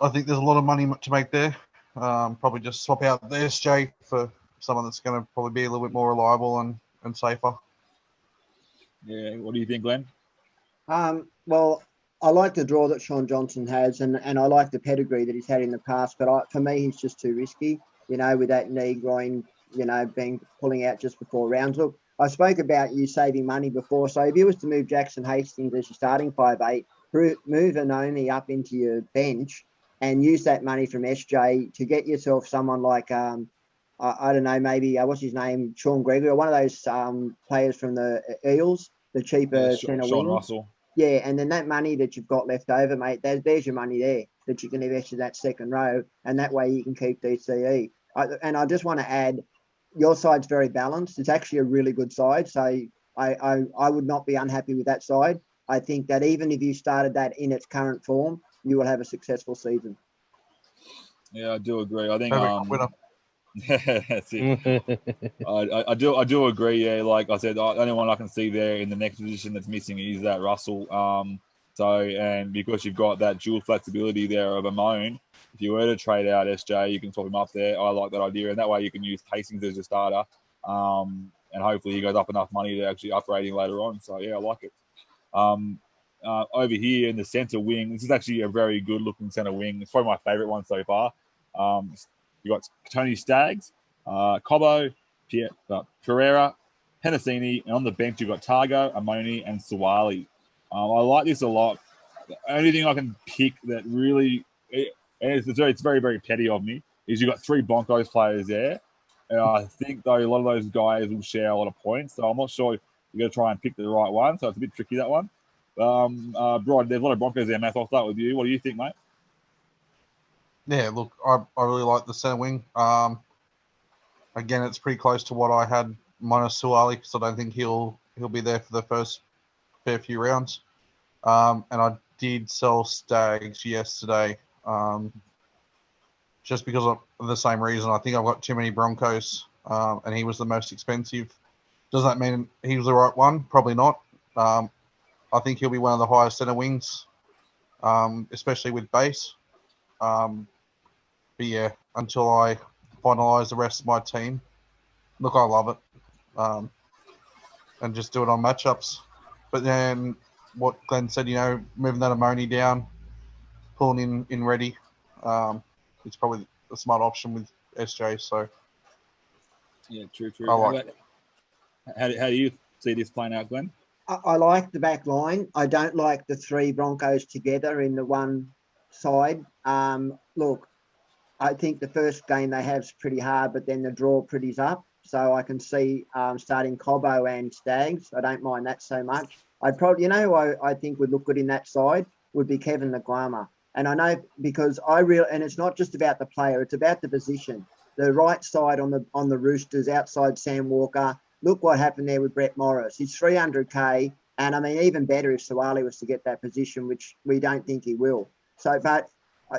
E: I think there's a lot of money to make there. Probably just swap out the SJ for someone that's going to probably be a little bit more reliable and safer.
C: Yeah, what do you think, Glenn?
B: Well, I like the draw that Sean Johnson has, and I like the pedigree that he's had in the past. But for me, he's just too risky. You know, with that knee groin, pulling out just before rounds. Look, I spoke about you saving money before. So if you was to move Jackson Hastings as your starting 5'8", move Anoni up into your bench, and use that money from SJ to get yourself someone like I don't know, maybe what's his name, Sean Gregory, or one of those players from the Eels, the cheaper centre
C: Sean
B: wing.
C: Russell.
B: Yeah, and then that money that you've got left over, mate, there's your money there that you can invest in that second row, and that way you can keep DCE. And I just want to add, your side's very balanced. It's actually a really good side, so I would not be unhappy with that side. I think that even if you started that in its current form, you will have a successful season.
C: Yeah, I do agree. I think that's it. I do agree. Yeah, like I said, the only one I can see there in the next position that's missing is that Russell. And because you've got that dual flexibility there of a Moan, if you were to trade out SJ, you can swap him up there. I like that idea, and that way you can use Hastings as your starter, and hopefully he goes up enough money to actually upgrade him later on. So yeah, I like it. Over here in the centre wing, this is actually a very good looking centre wing. It's probably my favourite one so far. You got Tony Staggs, Cobbo, Pereira, Penasini, and on the bench you've got Targo, Amoni, and Suwali. I like this a lot. The only thing I can pick that really, it's very, very petty of me, is you've got 3 Broncos players there. And I think, though, a lot of those guys will share a lot of points. So I'm not sure you're going to try and pick the right one. So it's a bit tricky, that one. Brod, there's a lot of Broncos there, Matt. I'll start with you. What do you think, mate?
E: Yeah, look, I really like the centre wing. Again, it's pretty close to what I had minus Suwali, because I don't think he'll be there for the first fair few rounds. And I did sell Stags yesterday, just because of the same reason. I think I've got too many Broncos, and he was the most expensive. Does that mean he was the right one? Probably not. I think he'll be one of the highest centre wings, especially with base. But yeah, until I finalise the rest of my team, look, I love it, and just do it on matchups. But then what Glenn said, moving that Amoni down, pulling in ready, it's probably a smart option with SJ. So
C: Yeah, true.
E: I like it.
C: How do you see this playing out, Glenn?
B: I like the back line. I don't like the 3 Broncos together in the one side. Look, I think the first game they have is pretty hard, but then the draw pretty's up. So I can see starting Cobbo and Stags. I don't mind that so much. I'd probably, who I think would look good in that side would be Kevin Naguama. And I know because and it's not just about the player, it's about the position. The right side on the Roosters, outside Sam Walker. Look what happened there with Brett Morris. He's 300K, and I mean, even better if Suwali was to get that position, which we don't think he will. So, but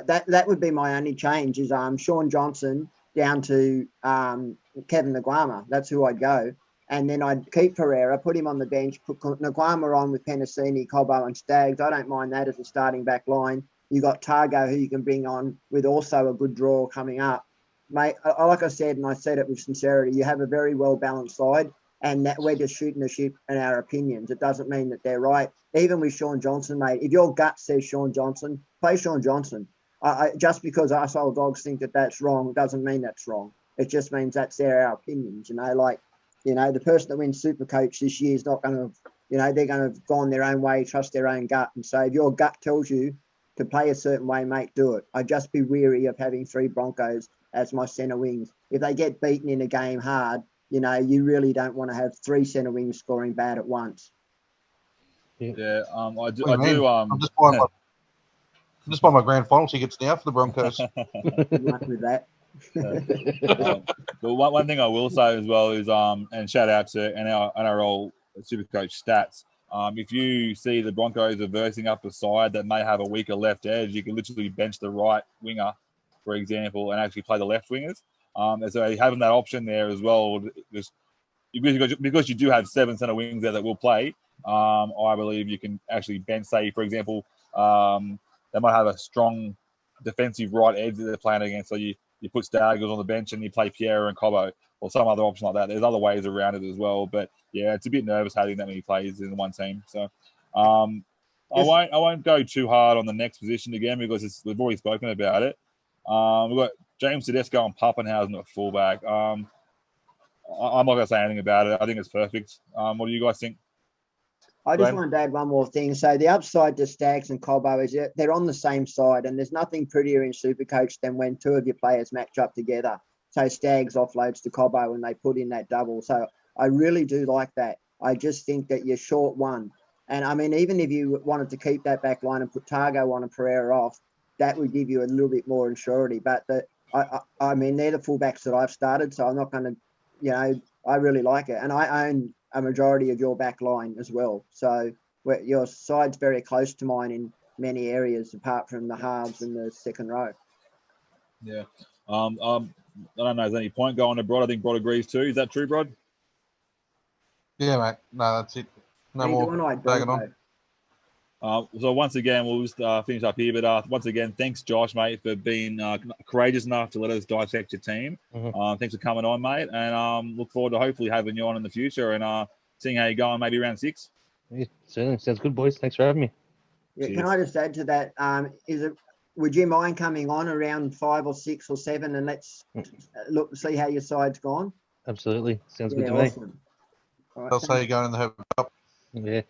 B: that would be my only change is Sean Johnson down to Kevin Naguama. That's who I'd go. And then I'd keep Pereira, put him on the bench, put Naguama on with Penasini, Cobbo and Stags. I don't mind that as a starting back line. You got Targo, who you can bring on with also a good draw coming up. Mate, like I said, and I said it with sincerity, you have a very well-balanced side, and that we're just shooting the ship in our opinions. It doesn't mean that they're right. Even with Sean Johnson, mate, if your gut says Sean Johnson, play Sean Johnson. Just because us old dogs think that that's wrong doesn't mean that's wrong. It just means that's our opinions, the person that wins Supercoach this year is not going to, they're going to have gone their own way, trust their own gut. And so if your gut tells you to play a certain way, mate, do it. I'd just be weary of having 3 Broncos as my centre wings. If they get beaten in a game hard, you really don't want to have 3 centre wings scoring bad at once.
C: Yeah, I do.
E: I'm just buying my grand final tickets now for the Broncos.
B: Good luck with that.
C: But one thing I will say as well is, and shout out to NRL Supercoach stats. If you see the Broncos are versing up a side that may have a weaker left edge, you can literally bench the right winger, for example, and actually play the left wingers. And so having that option there as well, because you do have 7 centre wings there that will play, I believe you can actually bench, say, for example, they might have a strong defensive right edge that they're playing against. So you put Staggers on the bench and you play Pierre and Cobbo or some other option like that. There's other ways around it as well. But, yeah, it's a bit nervous having that many players in one team. So I won't go too hard on the next position again because we've already spoken about it. We've got James Tedesco and Pappenhausen at fullback. I'm not going to say anything about it. I think it's perfect. What do you guys think?
B: I just wanted to add one more thing. So the upside to Stags and Cobbo is they're on the same side, and there's nothing prettier in Supercoach than when 2 of your players match up together. So Stags offloads to Cobbo and they put in that double. So I really do like that. I just think that you're short one. And, I mean, even if you wanted to keep that back line and put Targo on and Pereira off, that would give you a little bit more insurity. But I mean, they're the fullbacks that I've started, so I'm not going to, I really like it. And I own a majority of your back line as well. So your side's very close to mine in many areas, apart from the halves and the second row.
C: Yeah. I don't know if there's any point going to Brod. I think Brod agrees too. Is that true, Brod?
E: Yeah, mate. No, that's it. No more bagging on.
C: So once again, we'll just finish up here. But once again, thanks, Josh, mate, for being courageous enough to let us dissect your team.
G: Mm-hmm.
C: Thanks for coming on, mate. And look forward to hopefully having you on in the future and seeing how you're going maybe around 6.
G: Yeah, certainly. Sounds good, boys. Thanks for having me.
B: Yeah, can I just add to that? Would you mind coming on around 5 or 6 or 7 and let's see how your side's gone?
G: Absolutely. Sounds good to
B: awesome.
G: me.
B: All right,
E: That's how you're going in the Herbert Cup.
G: Yeah.